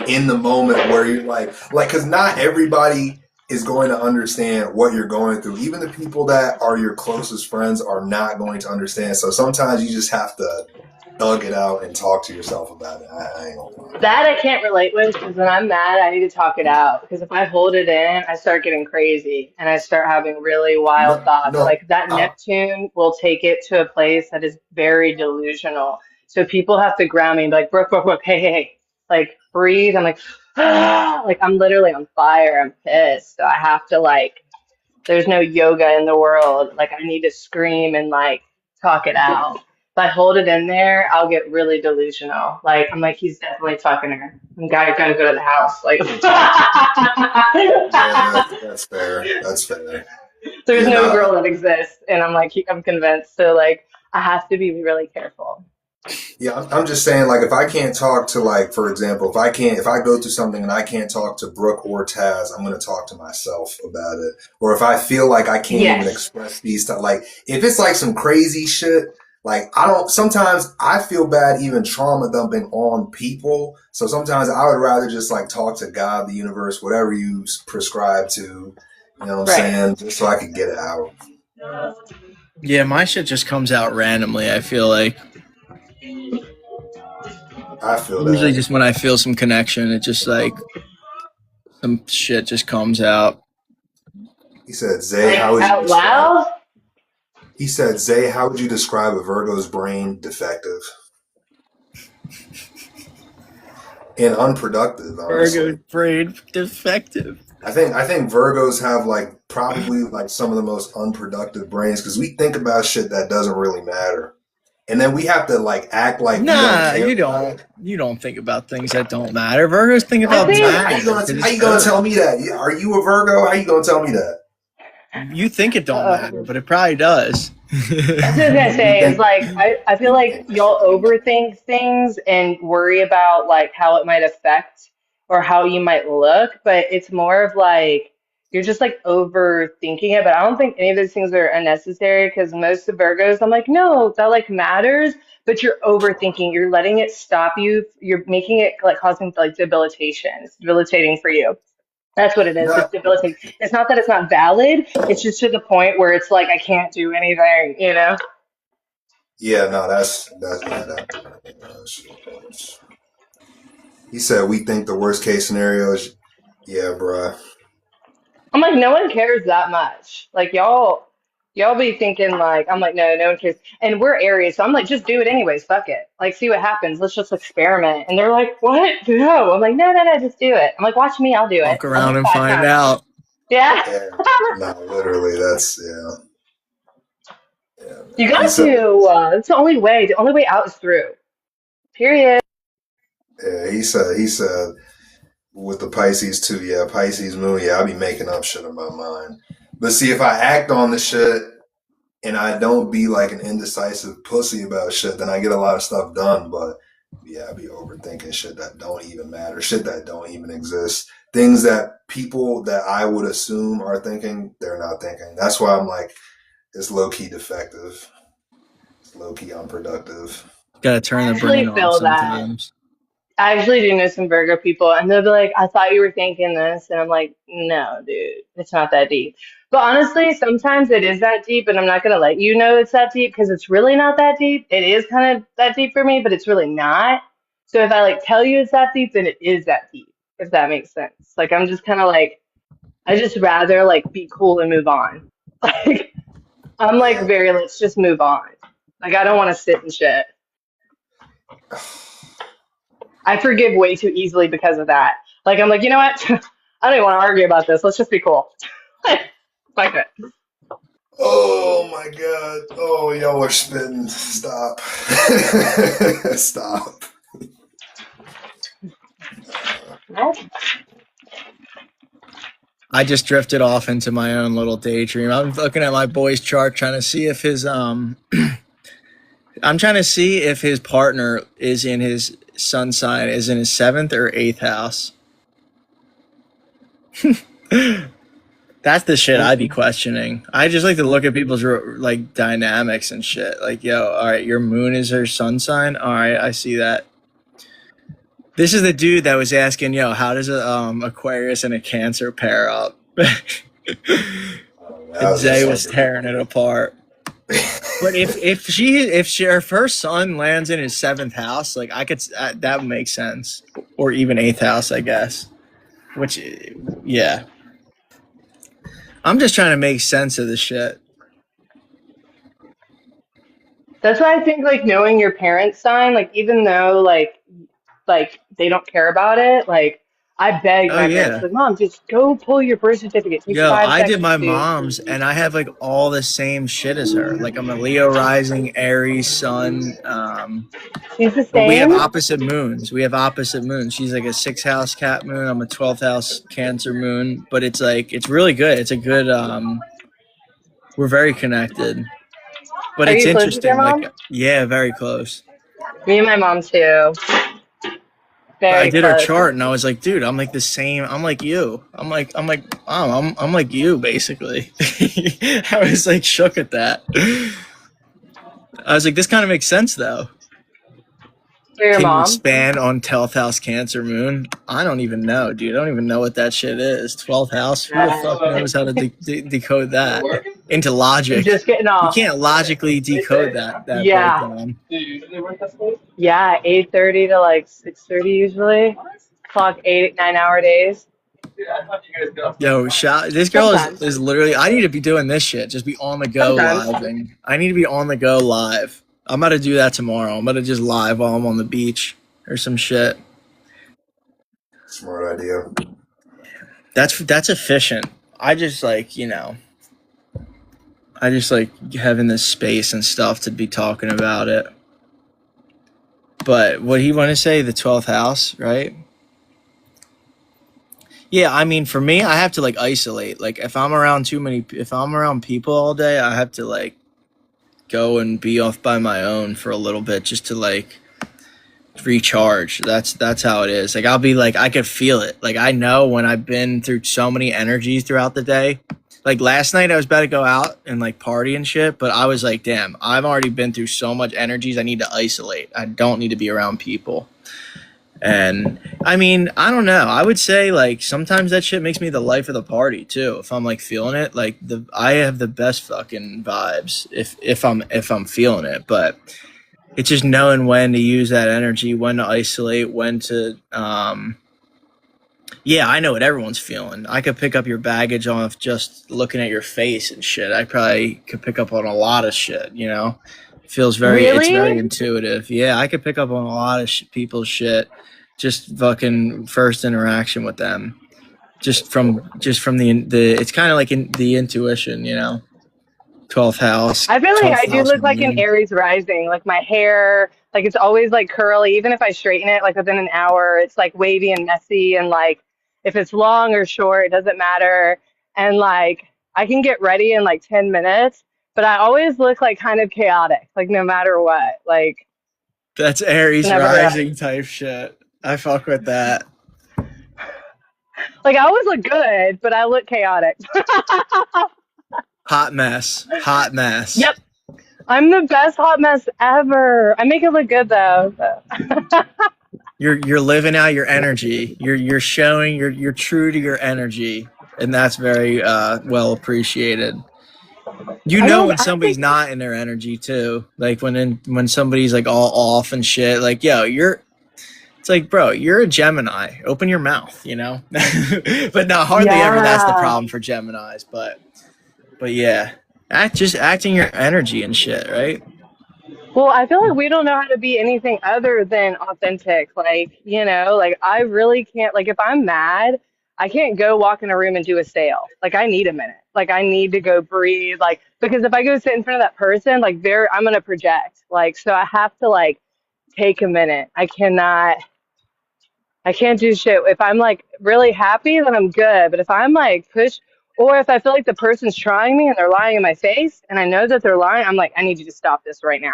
in the moment where you're like because not everybody is going to understand what you're going through. Even the people that are your closest friends are not going to understand. So sometimes you just have to thug it out and talk to yourself about it. I ain't gonna lie. That I can't relate with because when I'm mad, I need to talk it out. Because if I hold it in, I start getting crazy and I start having really wild No, thoughts. no, Like that I, Neptune will take it to a place that is very delusional. So people have to ground me and be like, Brooke, Brooke, Brooke, hey, hey, hey, like breathe. I'm like, ah, like I'm literally on fire. I'm pissed. So I have to like, there's no yoga in the world. Like I need to scream and like talk it out. If I hold it in there, I'll get really delusional. Like I'm like, he's definitely fucking her. I'm gotta go to the house. Like yeah, that's fair. That's fair. there's Yeah, no nah. girl that exists, and I'm like, I'm convinced. So like, I have to be really careful. Yeah, I'm just saying, like, if I can't talk to, like, for example, if I go through something and I can't talk to Brooke or Taz, I'm going to talk to myself about it. Or if I feel like I can't even Yes. express these stuff, like, if it's like some crazy shit, like, sometimes I feel bad even trauma dumping on people. So sometimes I would rather just, like, talk to God, the universe, whatever you prescribe to, you know what I'm Right. saying? Just so I could get it out. Yeah, my shit just comes out randomly. I feel like I feel usually that. just when I feel some connection, it just like some shit just comes out. He said, Zay, how Like would you out describe? loud. He said, Zay, how would you describe a Virgo's brain defective and unproductive, Virgo honestly? brain defective. I think Virgos have like probably like some of the most unproductive brains because we think about shit that doesn't really matter. And then we have to like act like we don't Nah, care you about don't. it. You don't think about things that don't matter. Virgos think I about think matter. 'Cause How it's you gonna good. tell me that? Are you a Virgo? How you gonna tell me that? You think it don't matter, uh, but it probably does. that's what I was gonna You say is think like I feel you like think y'all overthink things and worry about like how it might affect or how you might look, but it's more of like you're just like overthinking it. But I don't think any of those things are unnecessary because most of Virgos, I'm like, no, that like matters, but you're overthinking. You're letting it stop you. You're making it like causing like debilitation. It's debilitating for you. That's what it is. It's not? debilitating. It's not that it's not valid. It's just to the point where it's like I can't do anything, you know? Yeah, no, that's yeah, that's- he said we think the worst case scenario is yeah, bruh. I'm like, no one cares that much. Like y'all be thinking like I'm like, no one cares. And we're Aries, so I'm like, just do it anyways. Fuck it. Like see what happens. Let's just experiment. And they're like, what? No. I'm like, no, just do it. I'm like, watch me, I'll do it. Fuck I'll do around it and five find times. out. Yeah. Yeah. No, literally, that's yeah. Yeah, You man. He got said, to. It's the only way. The only way out is through. Period. yeah, he said with the Pisces too, yeah, Pisces moon, yeah, I be making up shit in my mind. But see, if I act on the shit and I don't be like an indecisive pussy about shit, then I get a lot of stuff done. But yeah, I be overthinking shit that don't even matter, shit that don't even exist. Things that people that I would assume are thinking, they're not thinking. That's why I'm like, it's low key defective. It's low key unproductive. Gotta turn I the brain actually off feel that. sometimes. I actually do know some Virgo people, and they'll be like, I thought you were thinking this. And I'm like, no, dude, it's not that deep. But honestly, sometimes it is that deep, and I'm not going to let you know it's that deep because it's really not that deep. It is kind of that deep for me, but it's really not. So if I like tell you it's that deep, then it is that deep, if that makes sense. Like, I'm just kind of like, I just rather like be cool and move on. Like, I'm like, Yeah. very, let's just move on. Like, I don't want to sit and shit. I forgive way too easily because of that. Like I'm like, you know what? I don't even want to argue about this. Let's just be cool. Fuck it. Oh my god. Oh, y'all are spitting. Stop. Stop. I just drifted off into my own little daydream. I'm looking at my boy's chart, trying to see if his I'm trying to see if his partner is in his sun sign, is in his 7th or 8th house. That's the shit I'd be questioning. I just like to look at people's like dynamics and shit. Like, yo, all right, your moon is her sun sign. All right, I see that. This is the dude that was asking, yo, how does a Aquarius and a Cancer pair up? And Zay was tearing it apart. But if her first son lands in his 7th house, like I could, that would make sense, or even 8th house, I guess. Which, yeah, I'm just trying to make sense of the shit. That's why I think like knowing your parents' sign, like even though like they don't care about it, like I begged Oh my parents, yeah. like, Mom, just go pull your birth certificate. It takes Yo, five I did seconds, my dude. mom's, and I have like all the same shit as her. Like I'm a Leo rising, Aries sun. She's the But we have same. opposite moons. We have opposite moons. She's like a 6th house cat moon. I'm a 12th house Cancer moon. But it's like it's really good. It's a good. We're very connected. But Are it's you close with your interesting. Like mom? yeah, very close. Me and my mom too. But I Very did her close. chart, and I was like, dude, I'm like the same. I'm like you. I'm like you, basically. I was like shook at that. I was like, this kind of makes sense though. For your Can you mom? expand on 12th house Cancer moon? I don't even know, dude. I don't even know what that shit is. 12th house? Who the fuck knows how to decode that into I'm logic? just getting You off. can't logically decode that Yeah. breakdown. Yeah, 8:30 to like 6:30 usually. Clock 8, 9 hour days. Yo, this girl Sometimes. is literally. I need to be doing this shit. Just be on the go Sometimes. living. I need to be on the go live. I'm about to do that tomorrow. I'm about to just live while I'm on the beach or some shit. Smart idea. That's efficient. I just like I just like having this space and stuff to be talking about it. But what he want to say, the 12th house, right? Yeah, I mean, for me, I have to like isolate. Like, if I'm around people all day, I have to like go and be off by my own for a little bit just to like recharge. That's how it is. Like, I'll be like, I could feel it. Like, I know when I've been through so many energies throughout the day. Like last night, I was about to go out and like party and shit, but I was like, damn, I've already been through so much energies. I need to isolate. I don't need to be around people. And I mean, I don't know. I would say like sometimes that shit makes me the life of the party too. If I'm like feeling it, like I have the best fucking vibes if I'm feeling it. But it's just knowing when to use that energy, when to isolate, when to yeah, I know what everyone's feeling. I could pick up your baggage off just looking at your face and shit. I probably could pick up on a lot of shit, you know? It's very Really? intuitive. Yeah, I could pick up on a lot of people's shit just fucking first interaction with them. just from the it's kind of like in the intuition, you know. 12th house. I feel like 12th I do house look like an moon. Aries rising. Like my hair, like it's always like curly. Even if I straighten it, like within an hour, it's like wavy and messy. And like if it's long or short, it doesn't matter. And like I can get ready in like 10 minutes, but I always look like kind of chaotic, like no matter what. Like That's it's Aries never rising type shit. I fuck with that. like I always look good, but I look chaotic. Hot mess. Hot mess. Yep. I'm the best hot mess ever. I make it look good though. So. You're living out your energy. You're showing you're true to your energy, and that's very well appreciated. You know when I somebody's think not in their energy too. Like when somebody's like all off and shit. Like yo, it's like bro, you're a Gemini. Open your mouth, you know. But no, hardly ever that's the yeah. problem for Geminis. But yeah, just acting your energy and shit, right? Well, I feel like we don't know how to be anything other than authentic. Like, like I really can't, like, if I'm mad, I can't go walk in a room and do a sale. Like, I need a minute. Like, I need to go breathe. Like, because if I go sit in front of that person, like, I'm going to project. Like, so I have to, like, take a minute. I can't do shit. If I'm, like, really happy, then I'm good. But if I'm, like, pushed, or if I feel like the person's trying me and they're lying in my face and I know that they're lying, I'm like, I need you to stop this right now.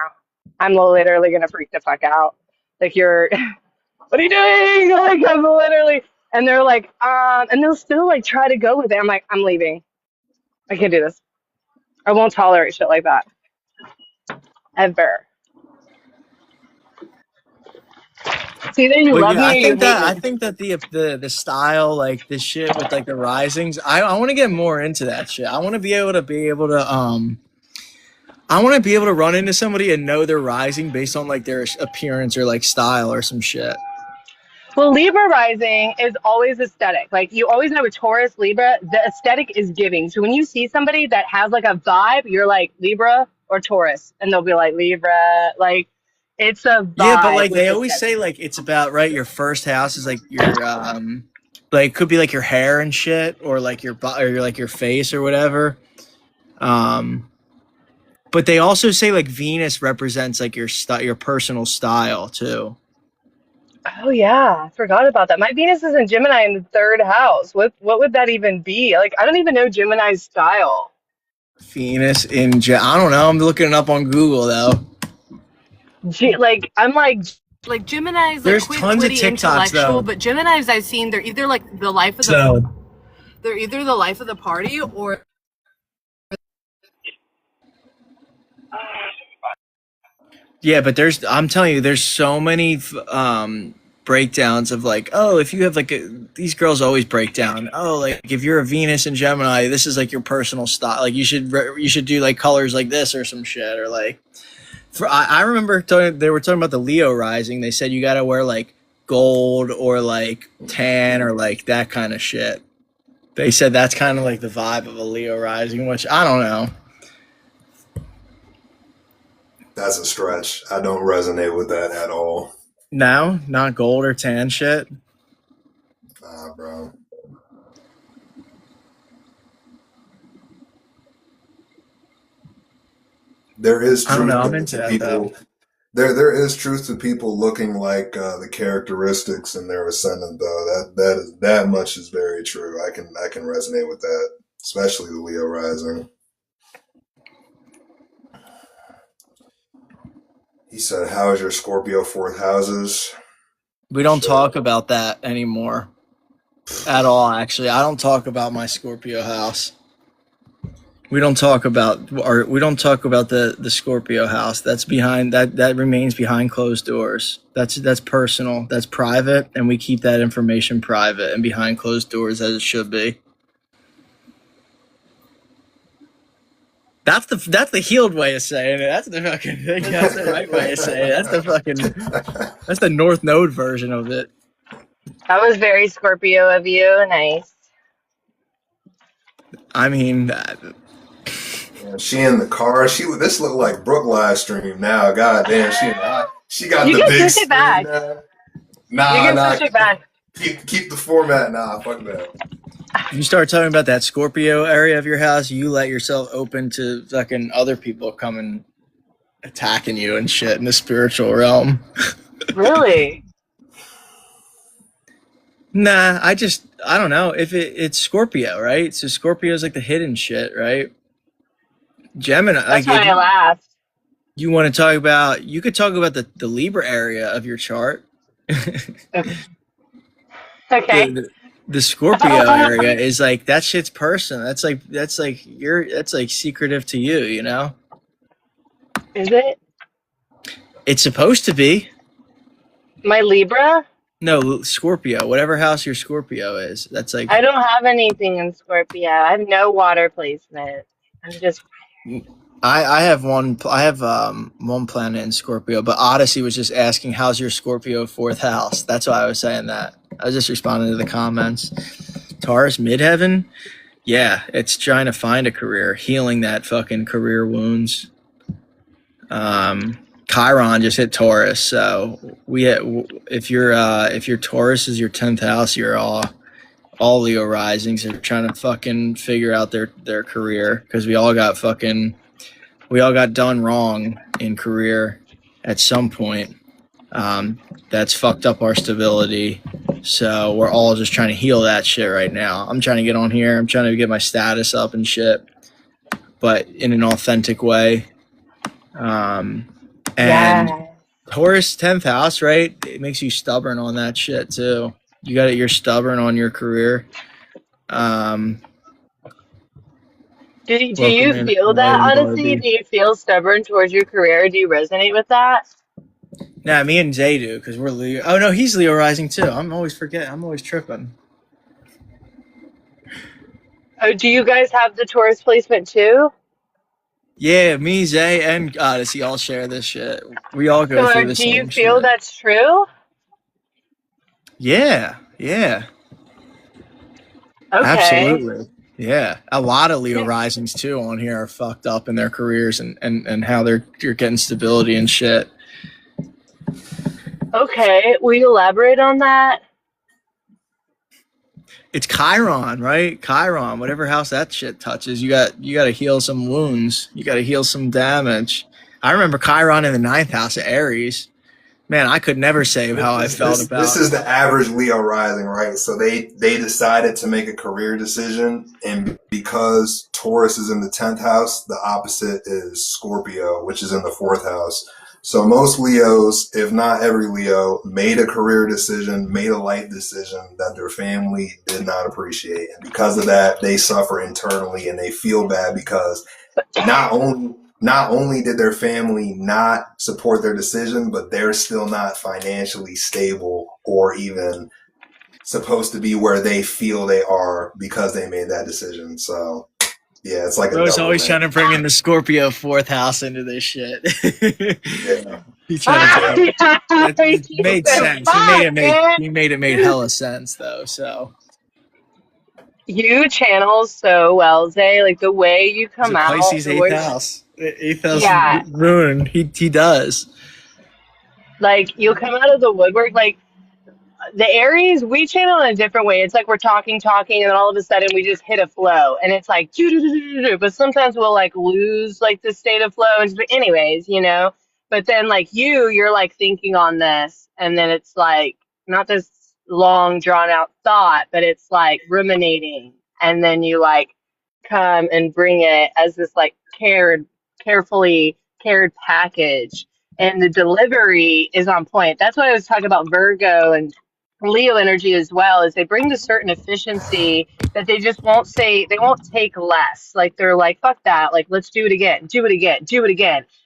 I'm literally gonna freak the fuck out. Like what are you doing? Like I'm literally, and they're like, and they'll still like try to go with it. I'm like, I'm leaving. I can't do this. I won't tolerate shit like that ever. It's either you But love yeah, me or you hate I me. think that the style, like this shit with like the risings, I want to get more into that shit. I want to be able to I want to be able to run into somebody and know they're rising based on like their appearance or like style or some shit. Well, Libra rising is always aesthetic. Like you always know with Taurus, Libra, the aesthetic is giving. So when you see somebody that has like a vibe, you're like Libra or Taurus, and they'll be like Libra. Like it's a Yeah, but vibe like with they always aesthetic. say like it's about right. Your first house is like your like could be like your hair and shit or like your face or whatever. Um, but they also say like Venus represents like your personal style too. Oh yeah, I forgot about that. My Venus is in Gemini in the third house. What would that even be? Like I don't even know Gemini's style. Venus in I don't know. I'm looking it up on Google though. Like I'm Like Gemini's like There's quick, tons of witty, TikToks intellectual, though. but Gemini's I've seen they're either like the life of the So they're either the life of the party or yeah, but I'm telling you, there's so many breakdowns of like, oh, if you have like these girls always break down. Oh, like if you're a Venus and Gemini, this is like your personal style. Like you should do like colors like this or some shit or like. I remember they were talking about the Leo rising. They said you got to wear like gold or like tan or like that kind of shit. They said that's kind of like the vibe of a Leo rising, which I don't know. That's a stretch. I don't resonate with that at all. No, not gold or tan shit. Nah, bro. There is I don't truth know. I'm into to that though. people. There is truth to people looking like the characteristics in their ascendant, though. That much is very true. I can resonate with that, especially the Leo rising. He said, "How is your Scorpio fourth houses?" We don't Shit. talk about that anymore at all. Actually, I don't talk about my Scorpio house. We don't talk about the Scorpio house. That's behind that remains behind closed doors. That's personal. That's private, and we keep that information private and behind closed doors as it should be. That's the healed way of saying it. That's the fucking thing. That's the right way of saying it. That's the North Node version of it. that was very Scorpio of you. Nice. I mean, She in the car. This looked like Brooke live stream now. God damn, she got You the can big push it screen back. now. You Nah, can nah. push it back. Keep the format. Nah, fuck that. you start talking about that Scorpio area of your house, you let yourself open to fucking other people coming attacking you and shit in the spiritual realm. Really? Nah, I don't know. If it's Scorpio, right? So Scorpio's like the hidden shit, right? Gemini, That's like why if I laughed. you want to talk about, you could talk about the Libra area of your chart. Okay. Okay. The Scorpio area is like that shit's personal. That's like that's like secretive to you, you know? Is it? It's supposed to be. My Libra? No, Scorpio, whatever house your Scorpio is. That's like I don't have anything in Scorpio. I have no water placement. I'm just I have one planet in Scorpio, but Odyssey was just asking how's your Scorpio fourth house. That's why I was saying that. I was just responding to the comments. Taurus midheaven, yeah, it's trying to find a career, healing that fucking career wounds. Chiron just hit Taurus, so if your Taurus is your 10th house, you're all Leo risings are trying to fucking figure out their career, because we all got done wrong in career at some point. That's fucked up our stability. So we're all just trying to heal that shit right now. I'm trying to get on here. I'm trying to get my status up and shit, but in an authentic way. And yeah. Taurus 10th house, right? It makes you stubborn on that shit too. You're stubborn on your career. Do you feel that, Odyssey? Do you feel stubborn towards your career? Do you resonate with that? Nah, me and Zay do, because we're Leo. Oh no, he's Leo rising too. I'm always tripping. Oh, do you guys have the Taurus placement too? Yeah, me, Zay, and Odyssey all share this shit. We all go through the same shit. Do you feel that's true? Yeah. Okay. Absolutely. Yeah. A lot of Leo risings too on here are fucked up in their careers and how you're getting stability and shit. Okay. Will you elaborate on that? It's Chiron, right? Chiron, whatever house that shit touches, you got to heal some wounds. You got to heal some damage. I remember Chiron in the 9th house of Aries. Man, I could never say how I felt about. This is the average Leo rising, right? So they decided to make a career decision, and because Taurus is in the 10th house, the opposite is Scorpio, which is in the 4th house. So most Leos, if not every Leo, made a career decision, made a life decision that their family did not appreciate. And because of that, they suffer internally and they feel bad because not only did their family not support their decision, but they're still not financially stable or even supposed to be where they feel they are because they made that decision. So yeah, it's like Bro's always trying to bring in the Scorpio 4th house into this shit. Yeah. He's trying to it made sense. He made it made hella sense though. So you channel so well, Zay. Like the way you come out. Pisces 8th house. 8th house Yeah. ruined. He does. Like you'll come out of the woodwork. Like the Aries, we channel in a different way. It's like we're talking, and then all of a sudden we just hit a flow, and it's like, but sometimes we'll like lose like the state of flow. And anyways, you know. But then like you're like thinking on this, and then it's like not this long drawn out thought, but it's like ruminating, and then you like come and bring it as this like carefully cared package, and the delivery is on point. That's why I was talking about Virgo and Leo energy as well, is they bring a certain efficiency that they just won't say, they won't take less. Like they're like, fuck that, like let's do it again.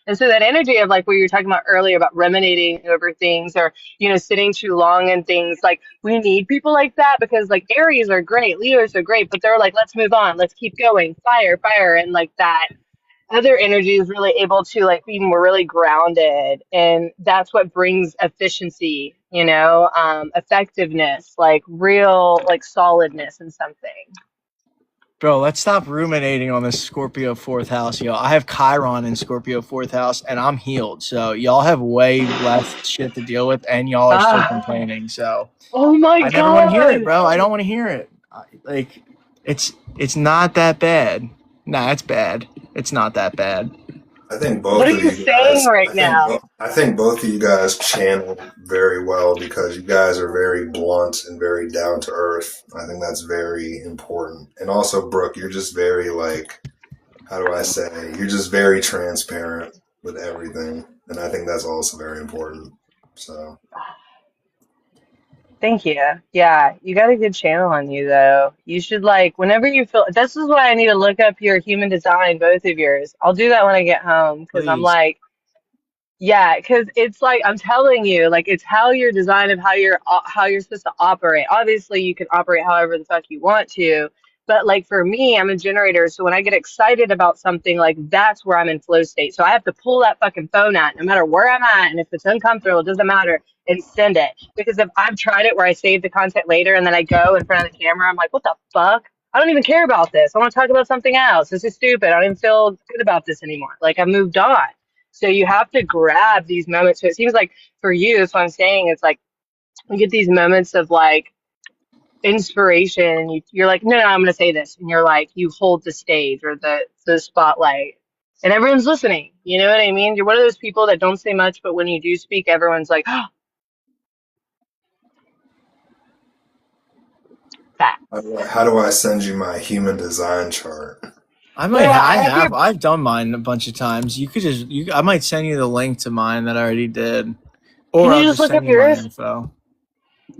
And so that energy of like what you were talking about earlier about ruminating over things, or you know, sitting too long in things, like we need people like that, because like Aries are great, Leos are great, but they're like, let's move on, let's keep going, fire, and like that other energy is really able to like be more really grounded, and that's what brings efficiency, you know, effectiveness, like real like solidness in something. Bro, let's stop ruminating on this Scorpio 4th house, yo. I have Chiron in Scorpio 4th house, and I'm healed. So y'all have way less shit to deal with, and y'all are still complaining. So oh my I God, never want to hear it, bro. I don't want to hear it. Like It's not that bad. Nah, it's bad. It's not that bad. I think both What are of you you saying guys. right now? I think both of you guys channel very well because you guys are very blunt and very down to earth. I think that's very important. And also, Brooke, you're just very like, how do I say? You're just very transparent with everything, and I think that's also very important. So Thank you. Yeah, you got a good channel on you though. You should like whenever you feel this is why I need to look up your human design, both of yours. I'll do that when I get home because I'm Please. like, yeah, because it's like I'm telling you, like it's how you're designed of how you're supposed to operate. Obviously, you can operate however the fuck you want to, but like for me, I'm a generator, so when I get excited about something, like that's where I'm in flow state. So I have to pull that fucking phone out, no matter where I'm at, and if it's uncomfortable, it doesn't matter, and send it. Because if I've tried it where I save the content later and then I go in front of the camera, I'm like, what the fuck? I don't even care about this. I want to talk about something else. This is stupid. I don't even feel good about this anymore. Like I've moved on. So you have to grab these moments. So it seems like for you, that's what I'm saying. It's like you get these moments of like inspiration, and you're like, no, I'm going to say this, and you're like, you hold the stage or the spotlight, and everyone's listening. You know what I mean? You're one of those people that don't say much, but when you do speak, everyone's like, oh, facts. how do I send you my human design chart? I might. Yeah, I I have have. your. I've done mine a bunch of times. You could just. I might send you the link to mine that I already did, or Can you I'll just just look send up you my yours? info.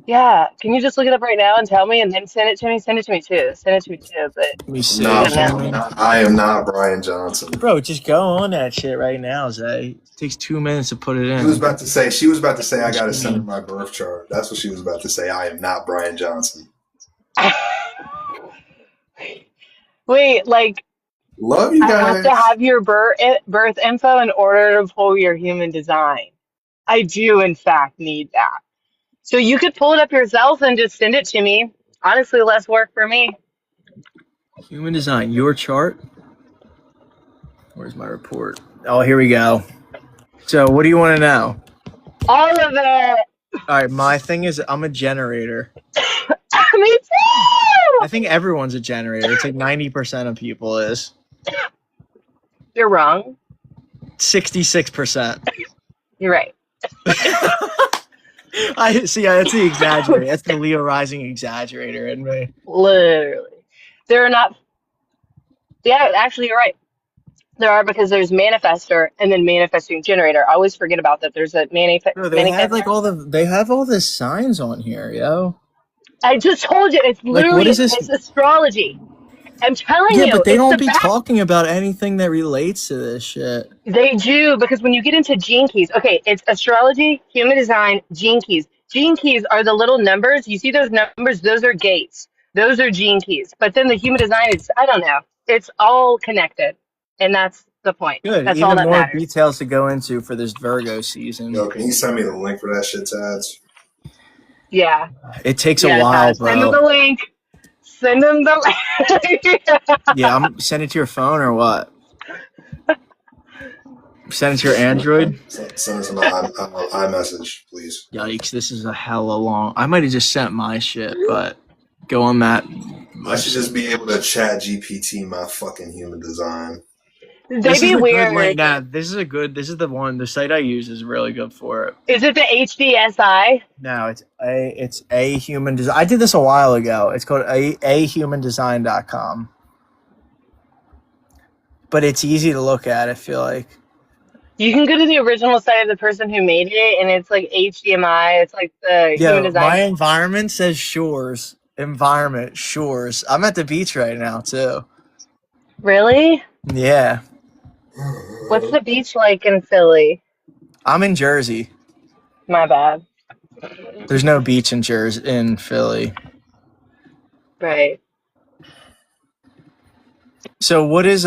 Yeah. Can you just look it up right now and tell me, and then send it to me? Send it to me too. Send it to me too. But Let me I'm see. I not. don't know. I am not Brian Johnson. Bro, just go on that shit right now, Zay. It takes 2 minutes to put it She was in. about to say. She was about to say I got to send her my birth chart. That's what she was about to say. I am not Brian Johnson. Wait, like. Love you I have to guys. have your birth info in order to pull your human design. I do, in fact, need that. So you could pull it up yourself and just send it to me. Honestly, less work for me. Human design. Your chart. Where's my report? Oh, here we go. So, what do you want to know? All of it. All right, my thing is I'm a generator. Me too. I think everyone's a generator. It's like 90% of people is. You're wrong. 66%. You're right. I see. That's the exaggerator. That's the Leo rising exaggerator in me. Literally. There are not. Yeah, actually, you're right. There are because there's manifester and then manifesting generator. I always forget about that. There's a Bro, they have like manifester. all the. They have all the signs on here, yo. I just told you, it's Like, what literally is this? it's astrology. I'm telling Yeah, you, but they it's don't the be back. talking about anything that relates to this shit. They do because when you get into gene keys, okay, it's astrology, human design, gene keys. Gene keys are the little numbers. You see those numbers? Those are gates. Those are gene keys. But then the human design, it's I don't know. It's all connected, and that's the point. Good. That's all Even that more matters. details to go into for this Virgo season. Yo, can you send me the link for that shit, Tadz? Yeah, It takes a yeah, while, Tadz. Send them bro. the link. Send them the link. Yeah, I'm send it to your phone or what? Send it to your Android. Send us an iMessage, please. Yikes! This is a hella long. I might have just sent my shit, but go on that. I should just be able to chat GPT my fucking human design. They This is be a good link. weird. Nah, this is a good. This is the one. The site I use is really good for it. Is it the HDSI? No, it's a human design. I did this a while ago. It's called ahumandesign.com. But it's easy to look at, I feel like. You can go to the original site of the person who made it, and it's like HDMI. It's like the human Yeah, design. my environment says shores. Environment, shores. I'm at the beach right now, too. Really? Yeah. What's the beach like in Philly? I'm in Jersey. My bad. There's no beach in Jersey in Philly. Right. So what is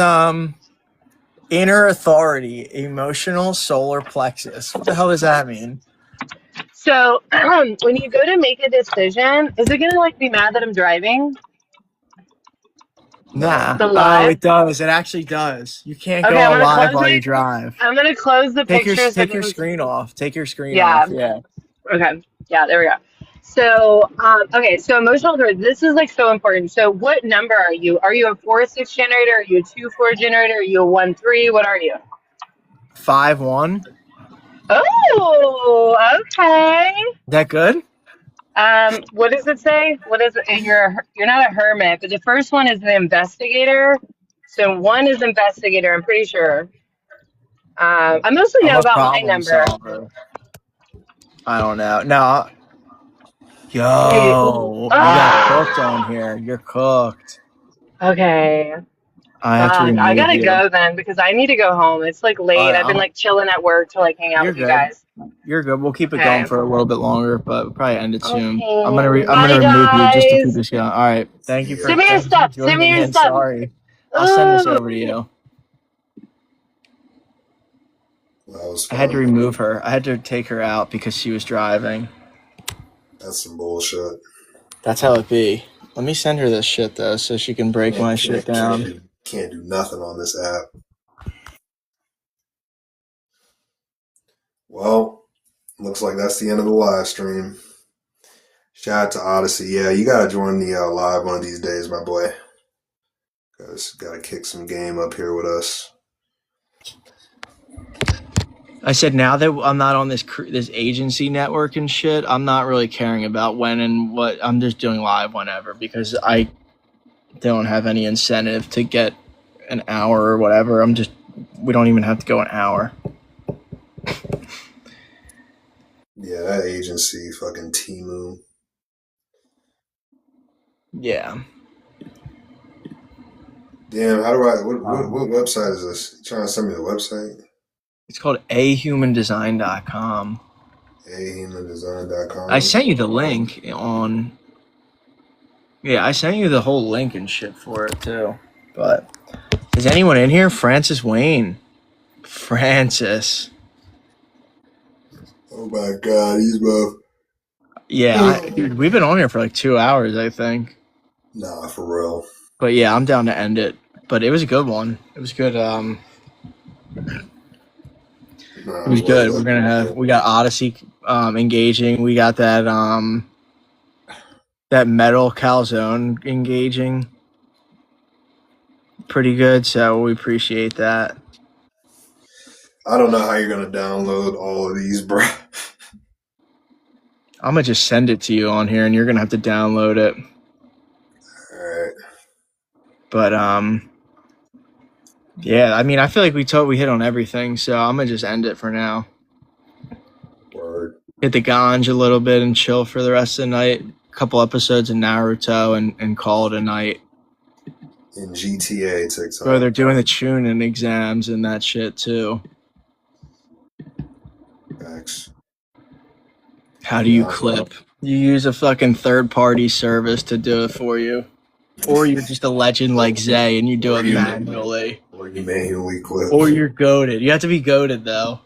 inner authority, emotional solar plexus? What the hell does that mean? So when you go to make a decision, is it gonna like be mad that I'm driving Nah. the Oh, live? it does. It actually does. You can't go Okay, on live while you drive. I'm gonna close the Take your picture so take your screen off. Take your screen yeah. off. Yeah. Okay. Yeah, there we go. So, okay, so emotional growth. This is like so important. So, what number are you? Are you a 4-6 generator? Are you a 2-4 generator? Are you a 1-3? What are you? 5-1. Oh, okay. That good? What does it say? What is it? You're not a hermit, but the first one is the investigator. So one is investigator. I'm pretty sure. I mostly I'm know a about my problem number. solver. I don't know. No. Wait. Yo, you got cooked on Ah. here. You're cooked. Okay. I have to Fuck. I remove gotta you. go then because I need to go home. It's like All late. right, I've been like chilling at work to like hang out you're with you good. guys. You're good. We'll keep it going Okay. for a little bit longer, but we'll probably end it soon. I'm gonna Okay. I'm gonna Bye, remove you just to keep guys. this going. All right. Thank you Yeah, Send me your thank you for stuff. Send me joining your in. stuff. Sorry. I'll send this Oh. over to you. that was I had to fun. remove her. I had to take her out because she was driving. That's some bullshit. That's how it be. Let me send her this shit though, so she can break my shit down. Can't do nothing on this app. Well, looks like that's the end of the live stream. Shout out to Odyssey. Yeah, you gotta join the live one of these days, my boy. Guys, gotta kick some game up here with us. I said now that I'm not on this agency network and shit, I'm not really caring about when and what. I'm just doing live whenever because I don't have any incentive to get an hour or whatever. We don't even have to go an hour. Yeah, that agency, fucking Timu. Yeah. Damn, how do I? What website is this? You trying to send me the website? It's called ahumandesign.com. ahumandesign.com. I sent you the link on. Yeah, I sent you the whole link and shit for it too. But is anyone in here? Francis Wayne. Francis. Oh my god, he's both. Yeah, dude, we've been on here for like 2 hours, I think. Nah, for real. But yeah, I'm down to end it. But it was a good one. It was good. Nah, It was good. We got Odyssey engaging. We got that metal calzone engaging. Pretty good. So we appreciate that. I don't know how you're gonna download all of these, bro. I'm gonna just send it to you on here, and you're gonna have to download it. All right. But yeah. I mean, I feel like we hit on everything. So I'm gonna just end it for now. Word. Hit the ganj a little bit and chill for the rest of the night. A couple episodes of Naruto and call it a night. In GTA TikTok. Bro, they're doing the tuning exams and that shit too. Facts. How do you clip? You use a fucking third-party service to do it for you. Or you're just a legend like Zay and you do it manually. Or you manually clip. Or you're goated. You have to be goated though.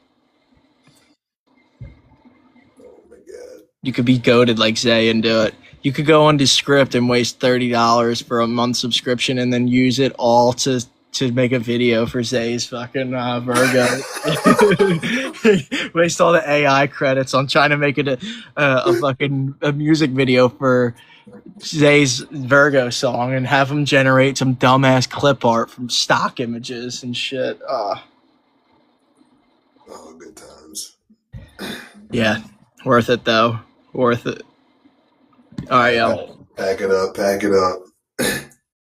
Oh my god. You could be goated like Zay and do it. You could go onto Script and waste $30 for a month subscription and then use it all to make a video for Zay's fucking Virgo. Waste all the AI credits on trying to make it a fucking music video for Zay's Virgo song and have him generate some dumbass clip art from stock images and shit. Oh, good times. Yeah, worth it though. Worth it. All right, yo. Pack it up. Pack it up.